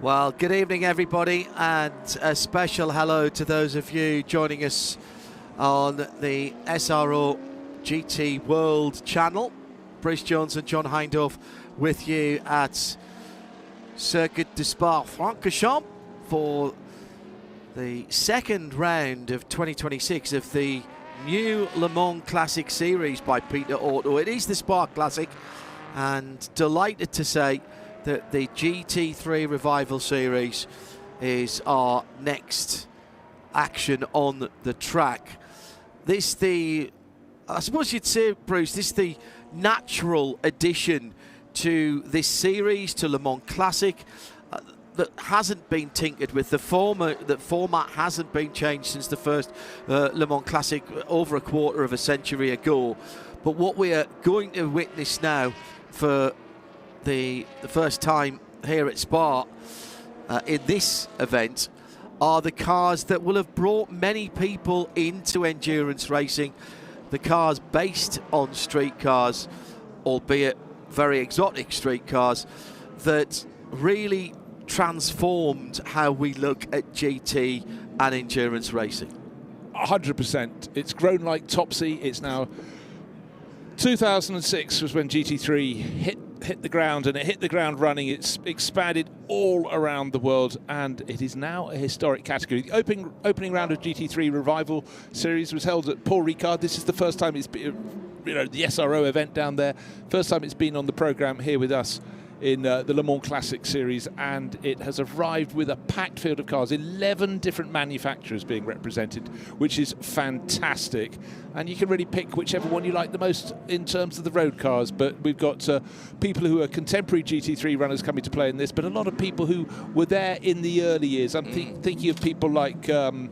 Well, good evening, everybody, and a special hello to those of you joining us on the SRO GT World channel. Bruce Jones and John Hindorf with you at Circuit de Spa-Francorchamps for the second round of 2026 of the new Le Mans Classic Series by Peter Auto. It is the Spark Classic, and delighted to say that the GT3 Revival Series is our next action on the track. I suppose you'd say, Bruce, this is the natural addition to this series, to Le Mans Classic, that hasn't been tinkered with. The format hasn't been changed since the first Le Mans Classic over a quarter of a century ago. But what we are going to witness now for the first time here at Spa in this event are the cars that will have brought many people into endurance racing, the cars based on street cars, albeit very exotic street cars, that really transformed how we look at GT and endurance racing. 100%. It's grown like Topsy. It's now 2006 was when GT3 hit the ground, and it hit the ground running. It's expanded all around the world, and it is now a historic category. The opening round of GT3 Revival Series was held at Paul Ricard. This is the first time it's been, the SRO event down there. First time it's been on the program here with us in the Le Mans Classic Series, and it has arrived with a packed field of cars, 11 different manufacturers being represented, which is fantastic. And you can really pick whichever one you like the most in terms of the road cars. But we've got people who are contemporary GT3 runners coming to play in this, but a lot of people who were there in the early years. I'm thinking of people like Jean-Luc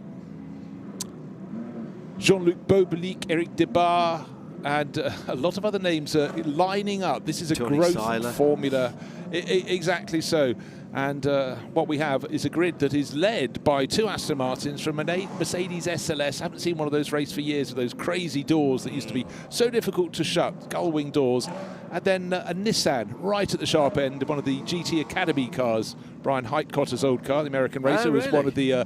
Bobelic, Eric Debar, and a lot of other names are lining up. This is a Johnny growth Seiler. formula. Exactly so. And what we have is a grid that is led by two Aston Martins from a Mercedes SLS. I haven't seen one of those race for years, with those crazy doors that used to be so difficult to shut, gull-wing doors. And then a Nissan right at the sharp end, one of the GT Academy cars. Brian Heitcotter's old car, the American racer, was one of the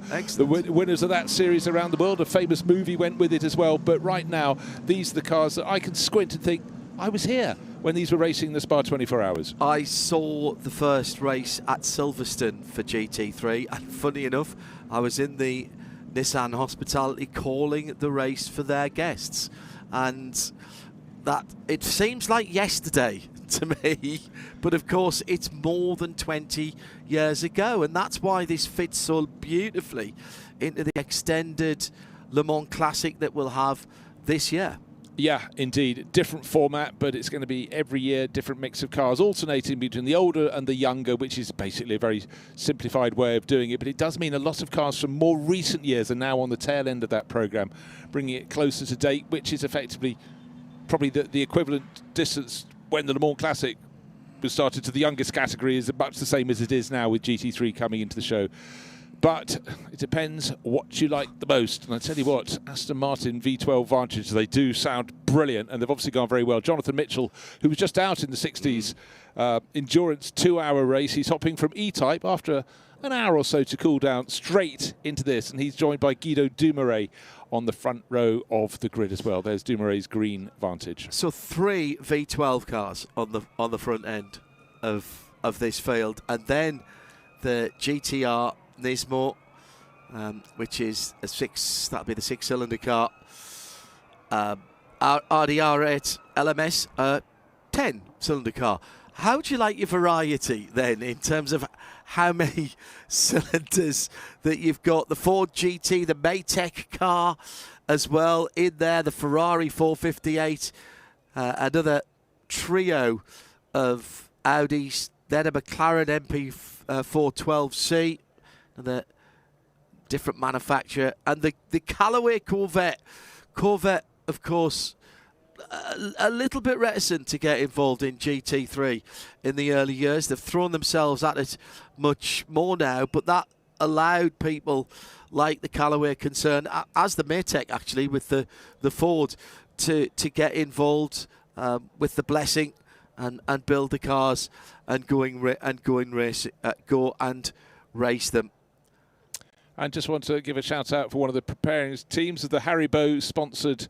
winners of that series around the world. A famous movie went with it as well. But right now, these are the cars that I can squint and think, I was here when these were racing the Spa 24 Hours. I saw the first race at Silverstone for GT3, and funny enough, I was in the Nissan hospitality calling the race for their guests, and that it seems like yesterday to me, but of course it's more than 20 years ago, and that's why this fits so beautifully into the extended Le Mans Classic that we'll have this year. Yeah, indeed. Different format, but it's going to be every year different mix of cars, alternating between the older and the younger, which is basically a very simplified way of doing it. But it does mean a lot of cars from more recent years are now on the tail end of that programme, bringing it closer to date, which is effectively probably the equivalent distance when the Le Mans Classic was started to the youngest category is much the same as it is now with GT3 coming into the show. But it depends what you like the most. And I tell you what, Aston Martin V12 Vantage, they do sound brilliant, and they've obviously gone very well. Jonathan Mitchell, who was just out in the 60s endurance 2-hour race, he's hopping from E-Type after an hour or so to cool down straight into this, and he's joined by Guido Dumoulin on the front row of the grid as well. There's Dumoulin's green Vantage. So 3 V12 cars on the front end of this field, and then the GTR Nismo, which is that'll be the 6-cylinder car. RDR8 LMS, 10-cylinder car. How do you like your variety then in terms of how many cylinders that you've got? The Ford GT, the Maytech car as well in there, the Ferrari 458, another trio of Audis, then a McLaren MP412C, the different manufacturer, and the Callaway Corvette, of course, a little bit reticent to get involved in GT3 in the early years. They've thrown themselves at it much more now, but that allowed people like the Callaway concern, as the Maytech actually with the Ford, to get involved with the blessing and build the cars and go race them. And just want to give a shout out for one of the preparing teams of the Haribo sponsored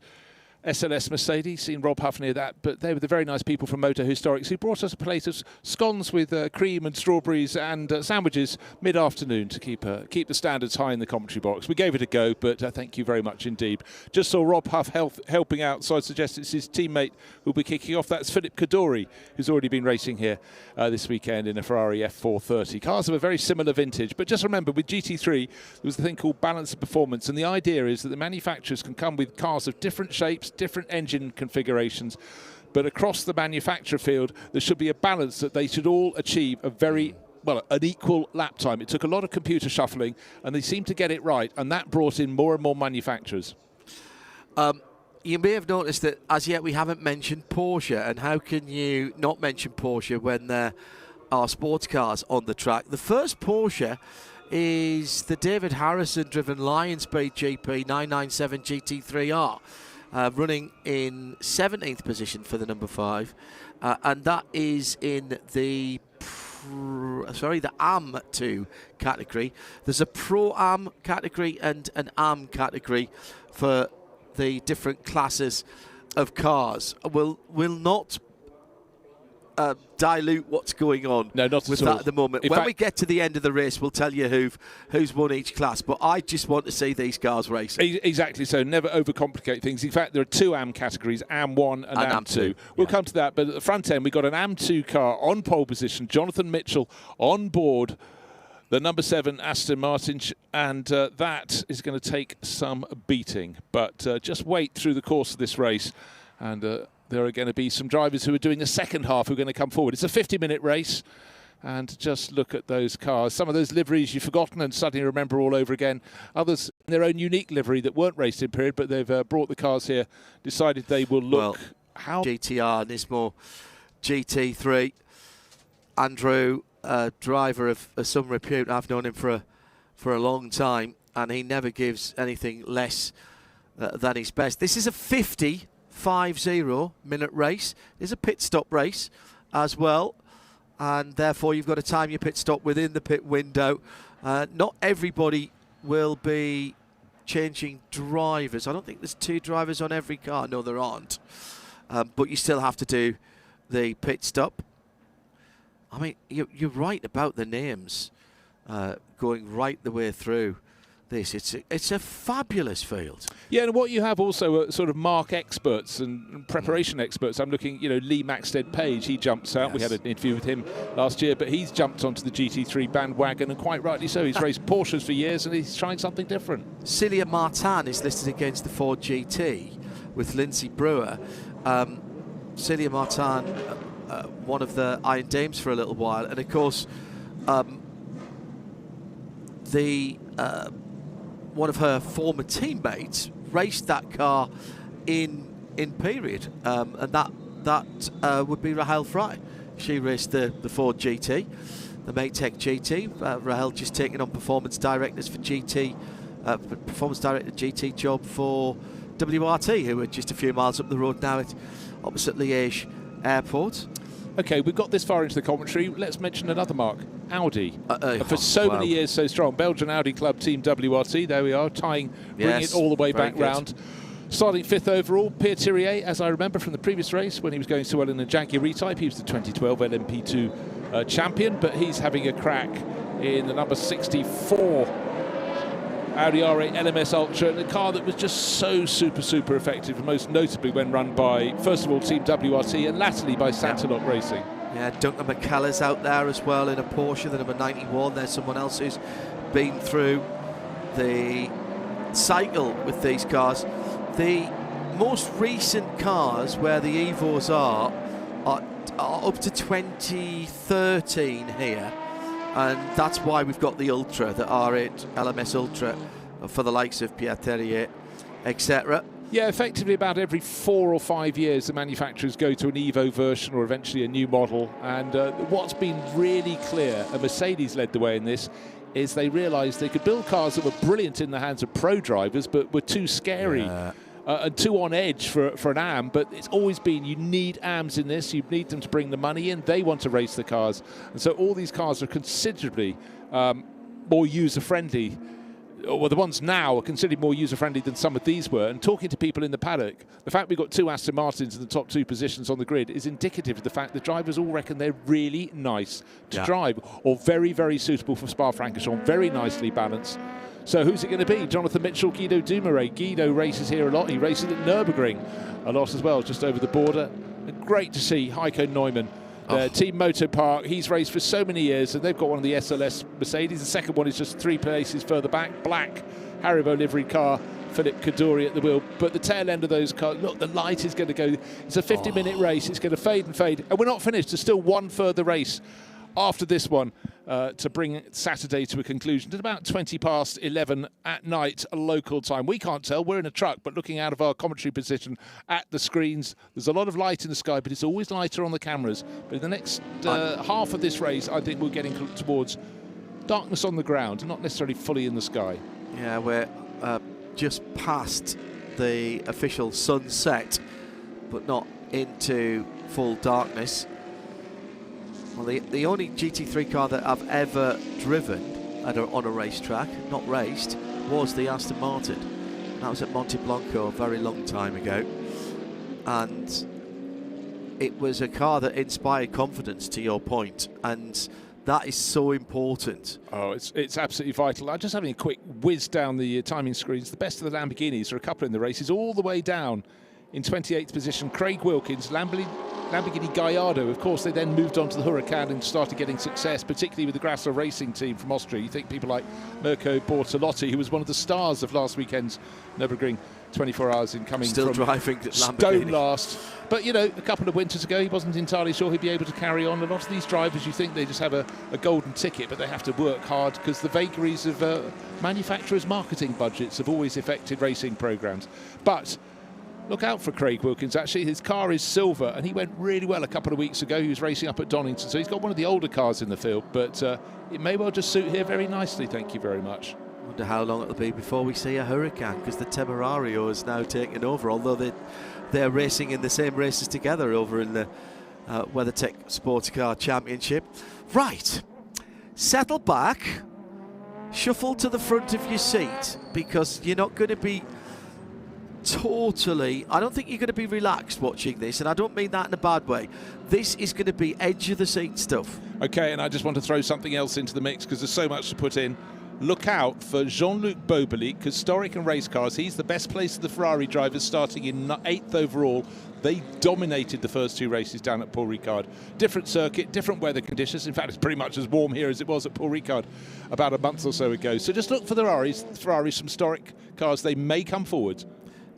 SLS Mercedes. Seen Rob Huff near that, but they were the very nice people from Motor Historics who brought us a plate of scones with cream and strawberries and sandwiches mid-afternoon to keep the standards high in the commentary box. We gave it a go, but thank you very much indeed. Just saw Rob Huff helping out, so I suggest it's his teammate who'll be kicking off. That's Philip Kadori, who's already been racing here this weekend in a Ferrari F430. Cars of a very similar vintage, but just remember, with GT3, there was the thing called balance of performance, and the idea is that the manufacturers can come with cars of different shapes, different engine configurations, but across the manufacturer field there should be a balance that they should all achieve an equal lap time. It took a lot of computer shuffling and they seemed to get it right, and that brought in more and more manufacturers. You may have noticed that as yet we haven't mentioned Porsche, and how can you not mention Porsche when there are sports cars on the track? The first Porsche is the David Harrison driven Lions Speed GP 997 GT3R. Running in 17th position for the number 5, and that is in the AM2 category. There's a Pro-Am category and an Am category for the different classes of cars. We'll not dilute what's going on with that at the moment. When we get to the end of the race, we'll tell you who's won each class, but I just want to see these cars racing. Exactly so. Never overcomplicate things. In fact, there are 2 AM categories, AM1 and AM2. We'll come to that, but at the front end, we've got an AM2 car on pole position, Jonathan Mitchell on board, the number 7 Aston Martin, and that is going to take some beating. But just wait through the course of this race, and there are going to be some drivers who are doing the second half who are going to come forward. It's a 50-minute race, and just look at those cars. Some of those liveries you've forgotten and suddenly remember all over again. Others in their own unique livery that weren't raced in period, but they've brought the cars here, decided they will look GTR, Nismo, GT3. Andrew, driver of some repute. I've known him for a long time, and he never gives anything less than his best. This is a 50-minute race. There's a pit stop race as well, and therefore you've got to time your pit stop within the pit window. Not everybody will be changing drivers. I don't think there's 2 drivers on every car. No, there aren't. But you still have to do the pit stop. I mean, you're right about the names going right the way through this. It's a fabulous field. Yeah, and what you have also are sort of mark experts and preparation experts. I'm looking, Lee Maxted Page, he jumps out. Yes. We had an interview with him last year, but he's jumped onto the GT3 bandwagon, and quite rightly so. He's raced Porsches for years, and he's trying something different. Celia Martin is listed against the Ford GT with Lindsay Brewer. Celia Martin, one of the Iron Dames for a little while, and of course, one of her former teammates raced that car in period, and that would be Rahel Fry. She raced the Ford GT, the Maytech GT. Rahel just taking on performance directors for GT, performance director GT job for WRT, who are just a few miles up the road now at opposite Liège Airport. Okay, we've got this far into the commentary. Let's mention another mark, Audi. For so many years, so strong. Belgian Audi Club Team WRT, there we are, bringing it all the way back round. Starting 5th overall, Pierre Thirier, as I remember from the previous race, when he was going so well in the Jaguar E-Type. He was the 2012 LMP2 champion, but he's having a crack in the number 64 Audi R8 LMS Ultra, the car that was just so super effective, most notably when run by, first of all, Team WRT and latterly by Santalok Racing. Yeah, Duncan McCullough's out there as well in a Porsche, the number 91. There's someone else who's been through the cycle with these cars. The most recent cars where the Evos are up to 2013 here. And that's why we've got the Ultra, the R8 LMS Ultra, for the likes of Pierre Thirier, etc. Yeah, effectively about every 4 or 5 years the manufacturers go to an Evo version or eventually a new model. And what's been really clear, and Mercedes led the way in this, is they realised they could build cars that were brilliant in the hands of pro drivers but were too scary. And too on edge for an AM, but it's always been, you need AMs in this, you need them to bring the money in, they want to race the cars, and so all these cars are considerably more user-friendly. Well, the ones now are considered more user-friendly than some of these were. And talking to people in the paddock, the fact we've got 2 Aston Martins in the top 2 positions on the grid is indicative of the fact the drivers all reckon they're really nice to drive, or very, very suitable for Spa-Francorchamps, very nicely balanced. So who's it going to be? Jonathan Mitchell, Guido Dumoulin. Guido races here a lot. He races at Nürburgring a lot as well, just over the border. And great to see Heiko Neumann. Team Moto Park, he's raced for so many years, and they've got one of the SLS Mercedes. The second one is just 3 places further back. Black Haribo livery car, Philip Kaddouri at the wheel. But the tail end of those cars, look, the light is going to go. It's a 50-minute race. It's going to fade and fade. And we're not finished. There's still one further race after this one to bring Saturday to a conclusion at about 20 past 11 at night, local time. We can't tell, we're in a truck, but looking out of our commentary position at the screens, there's a lot of light in the sky, but it's always lighter on the cameras. But in the next half of this race, I think we're getting towards darkness on the ground, not necessarily fully in the sky. Yeah, we're just past the official sunset, but not into full darkness. Well, the only GT3 car that I've ever driven on a racetrack, not raced, was the Aston Martin. That was at Monte Blanco a very long time ago. And it was a car that inspired confidence, to your point, and that is so important. Oh, it's absolutely vital. I'm just having a quick whiz down the timing screens. The best of the Lamborghinis, there are a couple in the races, all the way down in 28th position. Craig Wilkins, Lamborghini Gallardo. Of course, they then moved on to the Huracan and started getting success, particularly with the Grasser Racing team from Austria. You think people like Mirko Bortolotti, who was one of the stars of last weekend's Nürburgring 24 hours in coming still from driving Lamborghini. Stone last. But, you know, a couple of winters ago, he wasn't entirely sure he'd be able to carry on. A lot of these drivers, you think they just have a golden ticket, but they have to work hard because the vagaries of manufacturers' marketing budgets have always affected racing programmes. But look out for Craig Wilkins, actually. His car is silver, and he went really well a couple of weeks ago. He was racing up at Donington, so he's got one of the older cars in the field, but it may well just suit here very nicely. Thank you very much. I wonder how long it'll be before we see a Huracan, because the Temerario is now taken over, although they're racing in the same races together over in the WeatherTech Sports Car Championship. Right, settle back, shuffle to the front of your seat, because you're not going to be I don't think you're going to be relaxed watching this, and I don't mean that in a bad way. This is going to be edge of the seat stuff. Okay, and I just want to throw something else into the mix because there's so much to put in. Look out for Jean-Luc Beaubelic, historic and race cars. He's the best place of the Ferrari drivers, starting in 8th overall. They dominated the first 2 races down at Paul Ricard. Different circuit, different weather conditions. In fact, it's pretty much as warm here as it was at Paul Ricard about a month or so ago. So just look for the Ferraris, some historic cars. They may come forward.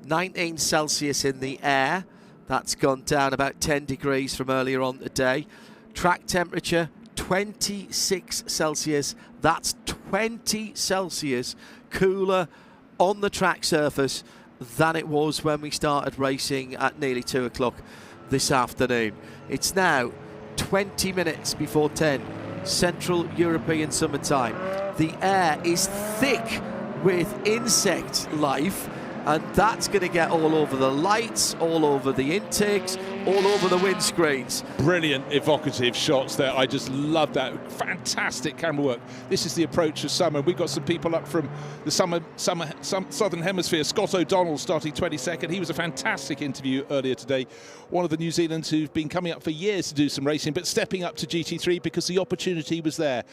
19 Celsius in the air. That's gone down about 10 degrees from earlier on today. Track temperature 26 Celsius. That's 20 Celsius cooler on the track surface than it was when we started racing at nearly 2 o'clock this afternoon. It's now 20 minutes before 10 Central European summertime. The air is thick with insect life, and that's going to get all over the lights, all over the intakes, all over the windscreens. Brilliant, evocative shots there. I just love that. Fantastic camera work. This is the approach of summer. We've got some people up from the Southern Hemisphere. Scott O'Donnell starting 22nd. He was a fantastic interview earlier today. One of the New Zealanders who've been coming up for years to do some racing, but stepping up to GT3 because the opportunity was there.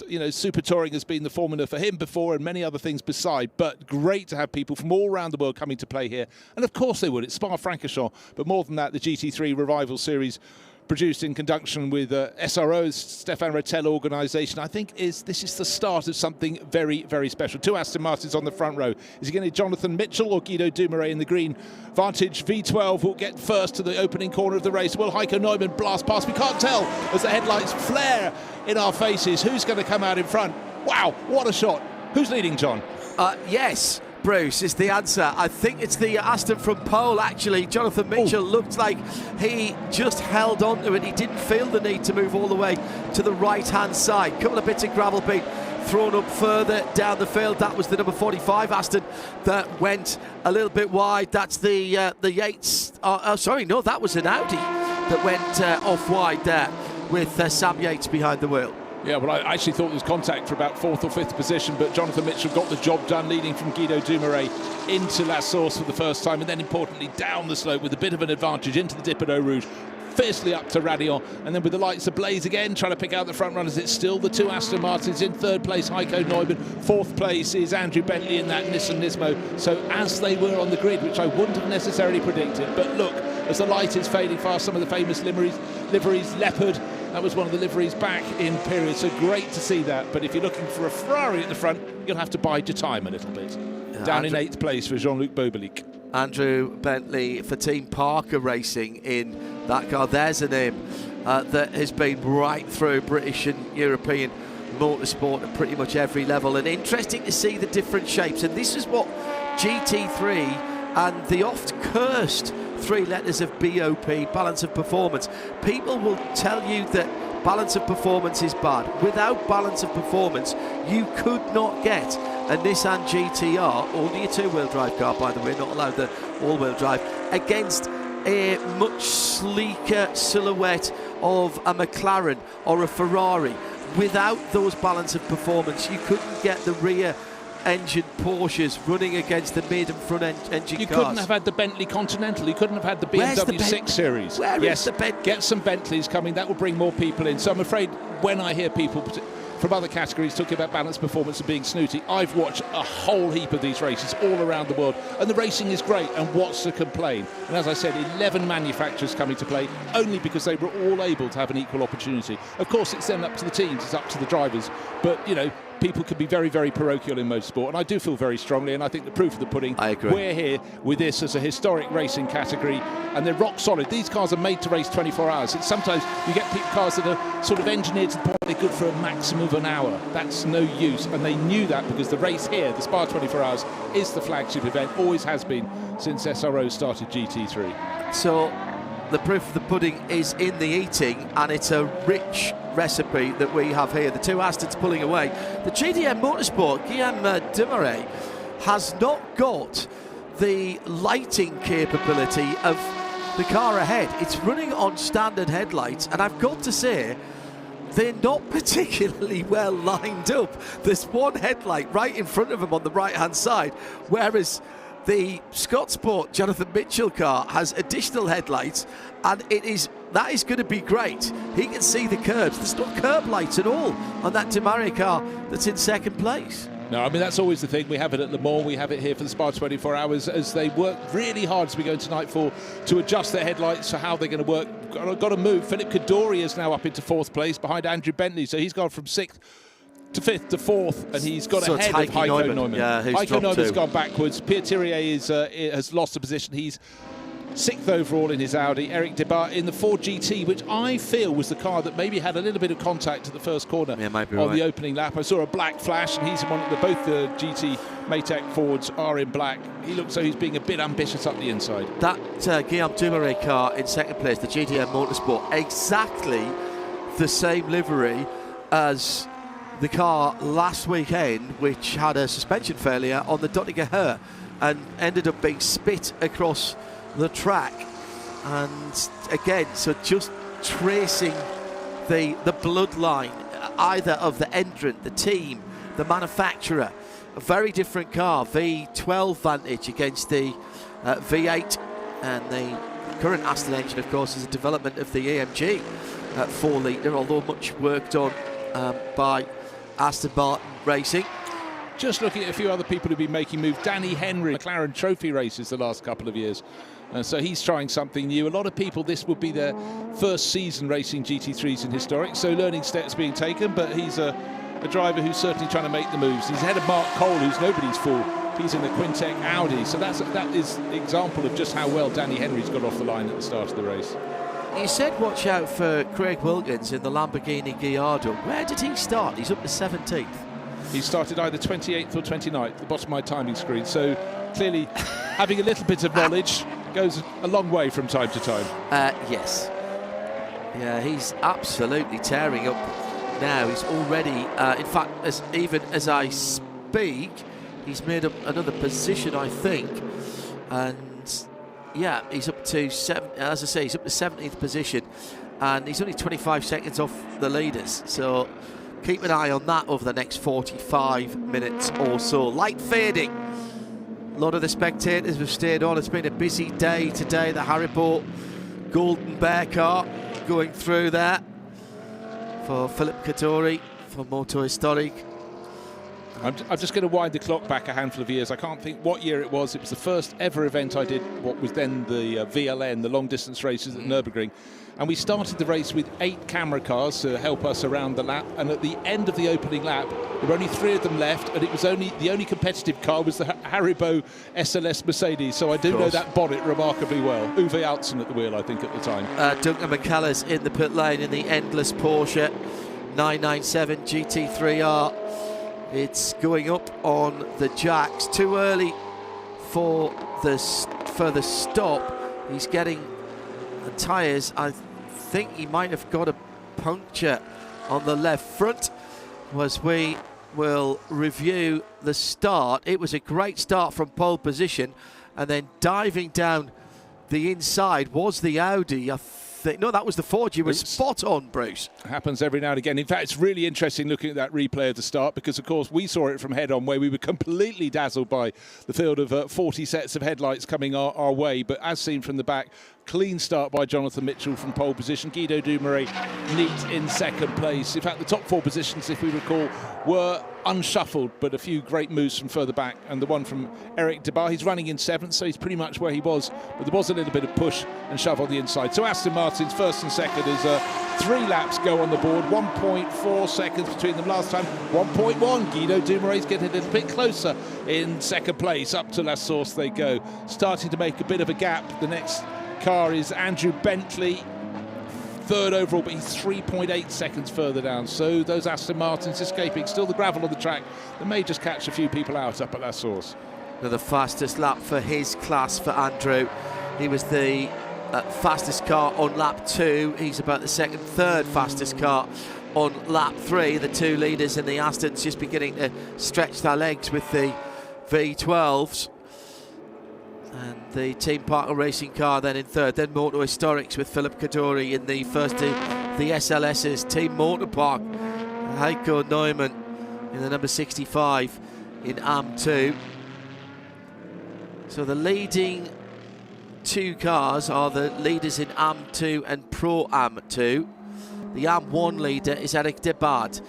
You know, super touring has been the formula for him before, and many other things beside, but great to have people from all around the world coming to play here. And of course they would. It's Spa-Francorchamps, but more than that, the GT3 Revival Series, produced in conjunction with SRO's Stefan Rattel organisation, I think this is the start of something very, very special. 2 Aston Martins on the front row. Is it going to be Jonathan Mitchell or Guido Dumoulin in the green? Vantage V12 will get first to the opening corner of the race. Will Heiko Neumann blast past? We can't tell as the headlights flare in our faces. Who's going to come out in front? Wow, what a shot. Who's leading, John? Yes, Bruce, is the answer. I think it's the Aston from pole, actually. Jonathan Mitchell looked like he just held on to it. He didn't feel the need to move all the way to the right-hand side. Couple of bits of gravel being thrown up further down the field. That was the number 45 Aston that went a little bit wide. That's the Yates. Sorry, no, that was an Audi that went off wide there with Sam Yates behind the wheel. Yeah, well, I actually thought there was contact for about 4th or 5th position, but Jonathan Mitchell got the job done, leading from Guido Dumouriez into La Source for the first time, and then importantly down the slope with a bit of an advantage into the dip at Eau Rouge, fiercely up to Radillon, and then with the lights ablaze again, trying to pick out the front runners. It's still the 2 Aston Martins. In 3rd place, Heiko Neumann. 4th place is Andrew Bentley in that Nissan Nismo. So as they were on the grid, which I wouldn't have necessarily predicted, but look, as the light is fading fast, some of the famous liveries, Leopard, that was one of the liveries back in period, so great to see that. But if you're looking for a Ferrari at the front, you'll have to bide your time a little bit. Down in 8th place for Jean-Luc Bobelic. Andrew Bentley for Team Parker Racing in that car. There's a name that has been right through British and European motorsport at pretty much every level, and interesting to see the different shapes. And this is what GT3 and the oft cursed 3 letters of BOP, balance of performance. People will tell you that balance of performance is bad. Without balance of performance, you could not get a Nissan GTR, only a 2-wheel drive car, by the way, not allowed the all-wheel drive, against a much sleeker silhouette of a McLaren or a Ferrari. Without those balance of performance, you couldn't get the rear engine Porsches running against the mid and front engine you cars. You couldn't have had the Bentley Continental. You couldn't have had the BMW 6 Series. Where is the Bentley? Get some Bentleys coming. That will bring more people in. So I'm afraid when I hear people from other categories talking about balanced performance and being snooty, I've watched a whole heap of these races all around the world, and the racing is great, and what's to complain? And as I said, 11 manufacturers coming to play only because they were all able to have an equal opportunity. Of course, it's then up to the teams, it's up to the drivers, but you know, people can be very, very parochial in motorsport, and I do feel very strongly, and I think the proof of the pudding, I agree. We're here with this as a historic racing category, and they're rock solid. These cars are made to race 24 hours. It's sometimes you get cars that are sort of engineered to the point they're good for a maximum of an hour. That's no use, and they knew that because the race here, the Spa 24 Hours, is the flagship event, always has been since SRO started GT3. So the proof of the pudding is in the eating, and it's a rich recipe that we have here. The 2 Astons pulling away. The GDM Motorsport, Guillaume Dumouriez, has not got the lighting capability of the car ahead. It's running on standard headlights, and I've got to say, they're not particularly well lined up. There's one headlight right in front of him on the right-hand side, whereas the Scott Sport Jonathan Mitchell car has additional headlights, and that is going to be great. He can see the curbs. There's no curb lights at all on that Dumouriez car that's in 2nd place. No, I mean, that's always the thing. We have it at Le Mans, we have it here for the Spa 24 Hours, as they work really hard as we go into Nightfall to adjust their headlights for how they're going to work. Got to move. Philip Kaddouri is now up into 4th place behind Andrew Bentley, so he's gone from 6th to 5th to 4th, and he's got ahead of Heiko Neumann. Yeah, Heiko Neumann's gone backwards. Pierre Thirier has lost a position. He's 6th overall in his Audi. Eric Debar in the Ford GT, which I feel was the car that maybe had a little bit of contact at the first corner on the opening lap. I saw a black flash, and he's in one of both the GT Maytag Fords are in black. He looks so he's being a bit ambitious up the inside. That Guillaume Dumouriez car in 2nd place, the GDM Motorsport, exactly the same livery as the car last weekend, which had a suspension failure on the Dottingen and ended up being spit across the track. And again, so just tracing the bloodline either of the entrant, the team, the manufacturer. A very different car, V12 Vantage against the V8, and the current Aston engine, of course, is a development of the AMG 4 litre, although much worked on by Aston Martin Racing. Just looking at a few other people who've been making moves. Danny Henry, McLaren Trophy races the last couple of years. So he's trying something new. A lot of people, this would be their first season racing GT3s in historic, so learning steps being taken, but he's a driver who's certainly trying to make the moves. He's ahead of Mark Cole, who's nobody's fool. He's in the Quintec Audi, so that is an example of just how well Danny Henry's got off the line at the start of the race. You said watch out for Craig Wilkins in the Lamborghini Gallardo. Where did he start? He's up to 17th. He started either 28th or 29th, at the bottom of my timing screen. So clearly having a little bit of knowledge goes a long way from time to time. Yes. Yeah, he's absolutely tearing up now. He's already, in fact, even as I speak, he's made up another position, I think. And yeah, he's up to as I say, he's up to 17th position, and he's only 25 seconds off the leaders. So keep an eye on that over the next 45 minutes or so. Light fading. A lot of the spectators have stayed on. It's been a busy day today. The Haribo Golden Bear car going through there for Philip Kadori for Moto Historic. I'm just going to wind the clock back a handful of years. I can't think what year it was. It was the first ever event I did, what was then the VLN, the long distance races at Nürburgring. And we started the race with 8 camera cars to help us around the lap. And at the end of the opening lap, there were only 3 of them left. And it was the only competitive car was the Haribo SLS Mercedes. So I do know that bonnet remarkably well. Uwe Altzen at the wheel, I think, at the time. Duncan McKellar's in the pit lane in the endless Porsche 997 GT3R. It's going up on the jacks. Too early for the stop. He's getting the tyres. I think he might have got a puncture on the left front. As we will review the start, it was a great start from pole position, and then diving down the inside was the Audi. No, that was the Ford. You were spot on, Bruce. Happens every now and again. In fact, it's really interesting looking at that replay at the start, because, of course, we saw it from head-on, where we were completely dazzled by the field of 40 sets of headlights coming our way. But as seen from the back, clean start by Jonathan Mitchell from pole position. Guido Dumouriez neat in second place. In fact, the top 4 positions, if we recall, were unshuffled, but a few great moves from further back. And the one from Eric Debar, he's running in 7th, so he's pretty much where he was. But there was a little bit of push and shove on the inside. So Aston Martin's first and second as 3 laps go on the board. 1.4 seconds between them last time. 1.1. Guido Dumouriez getting a little bit closer in second place. Up to La Source they go. Starting to make a bit of a gap. The next car is Andrew Bentley, 3rd overall, but he's 3.8 seconds further down. So those Aston Martins escaping. Still the gravel on the track. They may just catch a few people out up at La Source. The fastest lap for his class for Andrew. He was the fastest car on lap 2. He's about the 2nd, 3rd fastest car on lap 3. The 2 leaders in the Astons just beginning to stretch their legs with the V12s. And the Team Parker Racing car then in 3rd. Then Moto Historics with Philip Kadori in the first two. The SLS's Team Motor Park. Heiko Neumann in the number 65 in AM2. So the leading 2 cars are the leaders in AM2 and Pro AM2. The AM1 leader is Eric Debad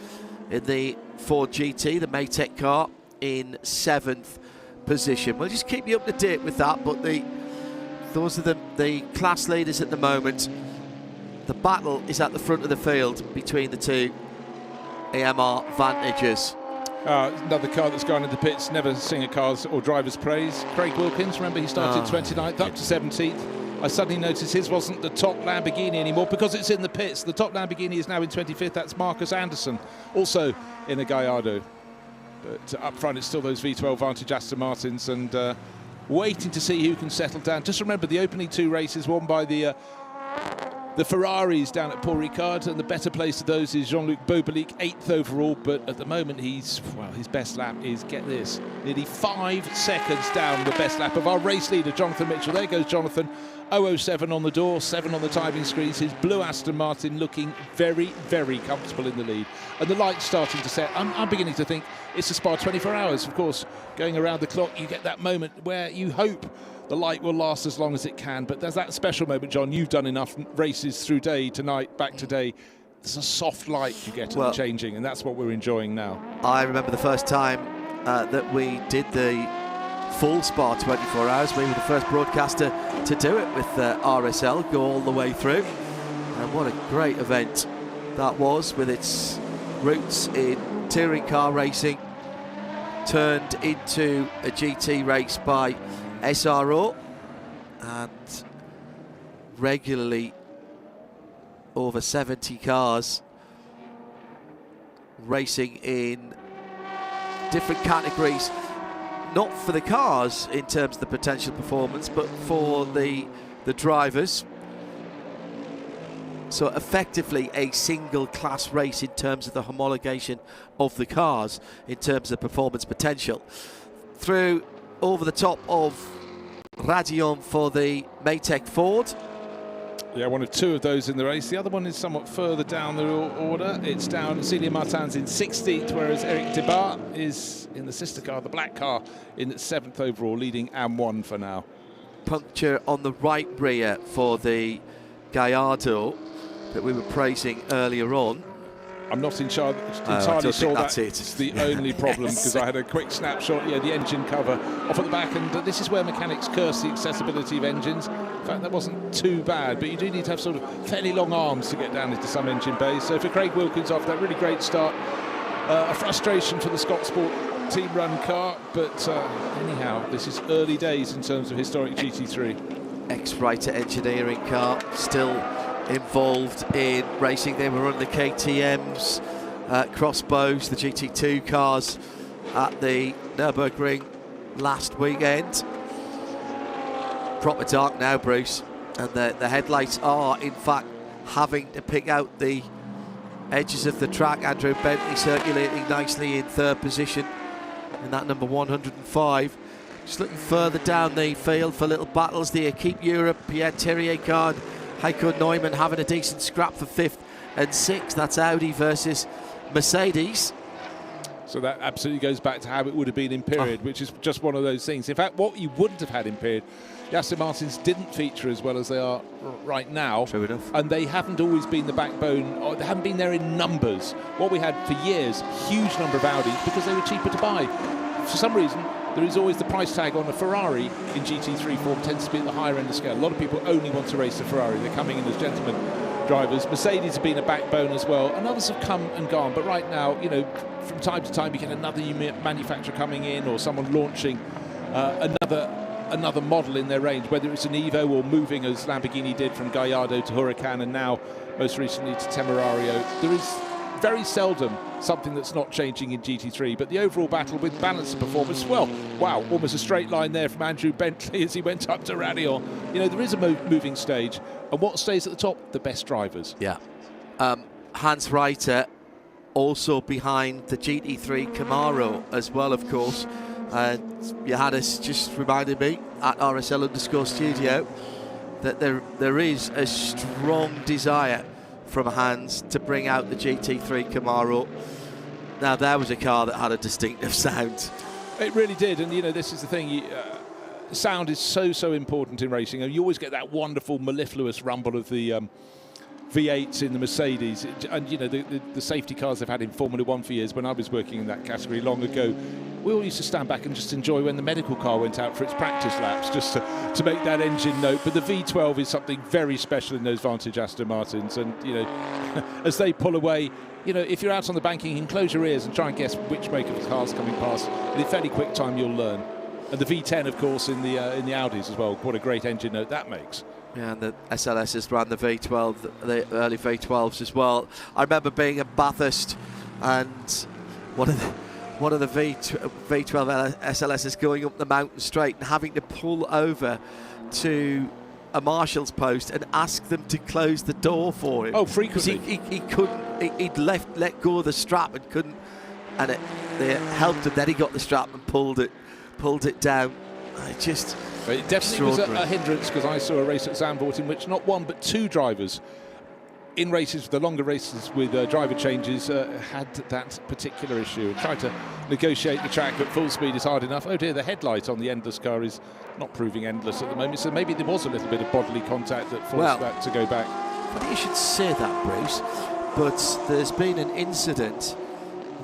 in the Ford GT, the Maytech car, in 7th position. We'll just keep you up to date with that, but those are the class leaders at the moment. The battle is at the front of the field between the 2 AMR Vantages. Another car that's gone into pits, never sing a car's or driver's praise. Craig Wilkins, remember he started 29th up to 17th. I suddenly noticed his wasn't the top Lamborghini anymore because it's in the pits. The top Lamborghini is now in 25th. That's Marcus Anderson, also in a Gallardo. But up front, it's still those V12 Vantage Aston Martins, and waiting to see who can settle down. Just remember, the opening 2 races won by the Ferraris down at Paul Ricard, and the better place of those is Jean-Luc Bobelic, 8th overall. But at the moment, his best lap is, get this, nearly 5 seconds down the best lap of our race leader, Jonathan Mitchell. There goes Jonathan. 007 on the door, 7 on the timing screens. His blue Aston Martin looking very, very comfortable in the lead. And the light's starting to set. I'm beginning to think it's a Spa 24 hours. Of course, going around the clock, you get that moment where you hope the light will last as long as it can. But there's that special moment, John. You've done enough races through day, tonight, back today. There's a soft light you get in the changing, and that's what we're enjoying now. I remember the first time that we did the full Spa 24 hours. We were the first broadcaster to do it with RSL, go all the way through. And what a great event that was, with its roots in touring car racing, turned into a GT race by SRO, and regularly over 70 cars racing in different categories, not for the cars in terms of the potential performance, but for the drivers. So effectively a single class race in terms of the homologation of the cars in terms of performance potential. Through over the top of Radion for the Maytech Ford, Yeah, one of two of those in the race. The other one is somewhat further down the order. It's down. Celia Martin's in 16th, whereas Eric Debar is in the sister car, the black car, in 7th overall, leading AM1 for now. Puncture on the right rear for the Gallardo that we were praising earlier on. I'm not entirely sure that's it. It's the only problem, because I had a quick snapshot. Yeah, the engine cover off at the back, and this is where mechanics curse the accessibility of engines. In fact, that wasn't too bad, but you do need to have sort of fairly long arms to get down into some engine bays. So for Craig Wilkins, after that really great start, a frustration for the Scott Sport team run car, but anyhow, this is early days in terms of historic GT3. Ex-Writer engineering car, still involved in racing. They were on the KTM's crossbows, the GT2 cars at the Nürburgring last weekend. Proper dark now, Bruce, and the headlights are in fact having to pick out the edges of the track. Andrew Bentley circulating nicely in 3rd position in that number 105. Just looking further down the field for little battles. The Equipe Europe, Pierre Terrier car, Heiko Neumann having a decent scrap for 5th and 6th. That's Audi versus Mercedes. So that absolutely goes back to how it would have been in period, which is just one of those things. In fact, what you wouldn't have had in period, Aston Martins didn't feature as well as they are right now. True enough. And they haven't always been the backbone, or they haven't been there in numbers. What we had for years, huge number of Audis, because they were cheaper to buy. For some reason, there is always the price tag on a Ferrari in GT3 form tends to be at the higher end of the scale. A lot of people only want to race a Ferrari. They're coming in as gentlemen drivers. Mercedes have been a backbone as well, and others have come and gone. But right now, you know, from time to time, you get another manufacturer coming in or someone launching another model in their range, whether it's an Evo or moving as Lamborghini did from Gallardo to Huracan and now most recently to Temerario. There is very seldom something that's not changing in GT3, but the overall battle with balance of performance, well, wow, almost a straight line there from Andrew Bentley as he went up to Radion. You know, there is a moving stage, and what stays at the top? The best drivers. Yeah. Hans Reiter also behind the GT3 Camaro as well, of course. Johannes just reminded me at RSL_studio that there is a strong desire from Hans to bring out the GT3 Camaro. Now, there was a car that had a distinctive sound. It really did, and you know, this is the thing. Sound is so important in racing. You always get that wonderful mellifluous rumble of the V8s in the Mercedes, and you know, the safety cars they've had in Formula 1 for years. When I was working in that category long ago, we all used to stand back and just enjoy when the medical car went out for its practice laps, just to make that engine note. But the V12 is something very special in those Vantage Aston Martins, and you know, as they pull away, you know, if you're out on the banking, you can close your ears and try and guess which make of the car's coming past. In a fairly quick time, you'll learn. And the V10, of course, in the Audis as well. What a great engine note that makes. Yeah, and the SLSs ran the V12, the early V12s as well. I remember being at Bathurst, and one of the V12 SLSs going up the mountain straight and having to pull over to a marshal's post and ask them to close the door for him. Oh, frequently. He couldn't. He'd let go of the strap and couldn't, and they helped him. Then he got the strap and pulled it down. It definitely was a hindrance, because I saw a race at Zandvoort in which not one but two drivers in races, the longer races with driver changes, had that particular issue. And trying to negotiate the track at full speed is hard enough. Oh dear, the headlight on the endless car is not proving endless at the moment, so maybe there was a little bit of bodily contact that forced that to go back. Funny you should say that, Bruce, but there's been an incident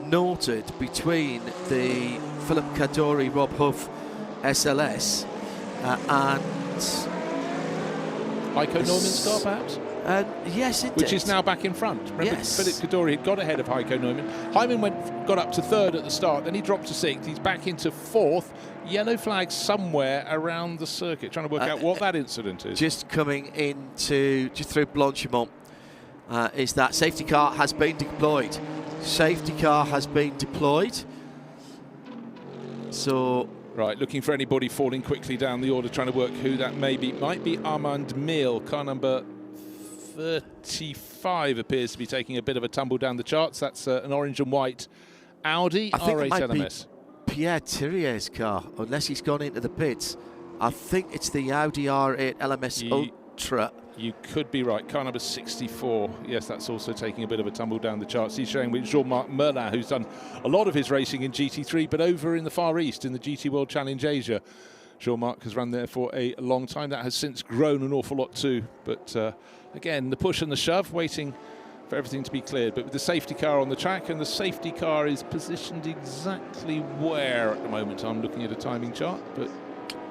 noted between the Philip Kadori Rob Huff SLS and Heiko Neumann's car, perhaps? Yes, it Which did. is now back in front. Remember, Yes. Philip Kadori had got ahead of Heiko Neumann. Hyman got up to 3rd at the start, then he dropped to 6th. He's back into 4th. Yellow flag somewhere around the circuit. Trying to work out what that incident is. Just coming into, just through Blanchimont, is that safety car has been deployed. Safety car has been deployed. So... Right, looking for anybody falling quickly down the order, trying to work who that may be. Might be Armand Meal, car number 35 appears to be taking a bit of a tumble down the charts. That's an orange and white Audi I think R8 it might LMS. be Pierre Thierry's car, unless he's gone into the pits. I think it's the Audi R8 LMS Ultra. You could be right. Car number 64. Yes, that's also taking a bit of a tumble down the charts. He's showing with Jean-Marc Merlin, who's done a lot of his racing in GT3, but over in the Far East in the GT World Challenge Asia. Jean-Marc has run there for a long time. That has since grown an awful lot too. But again, the push and the shove, waiting for everything to be cleared. But with the safety car on the track, and the safety car is positioned exactly where at the moment. I'm looking at a timing chart, but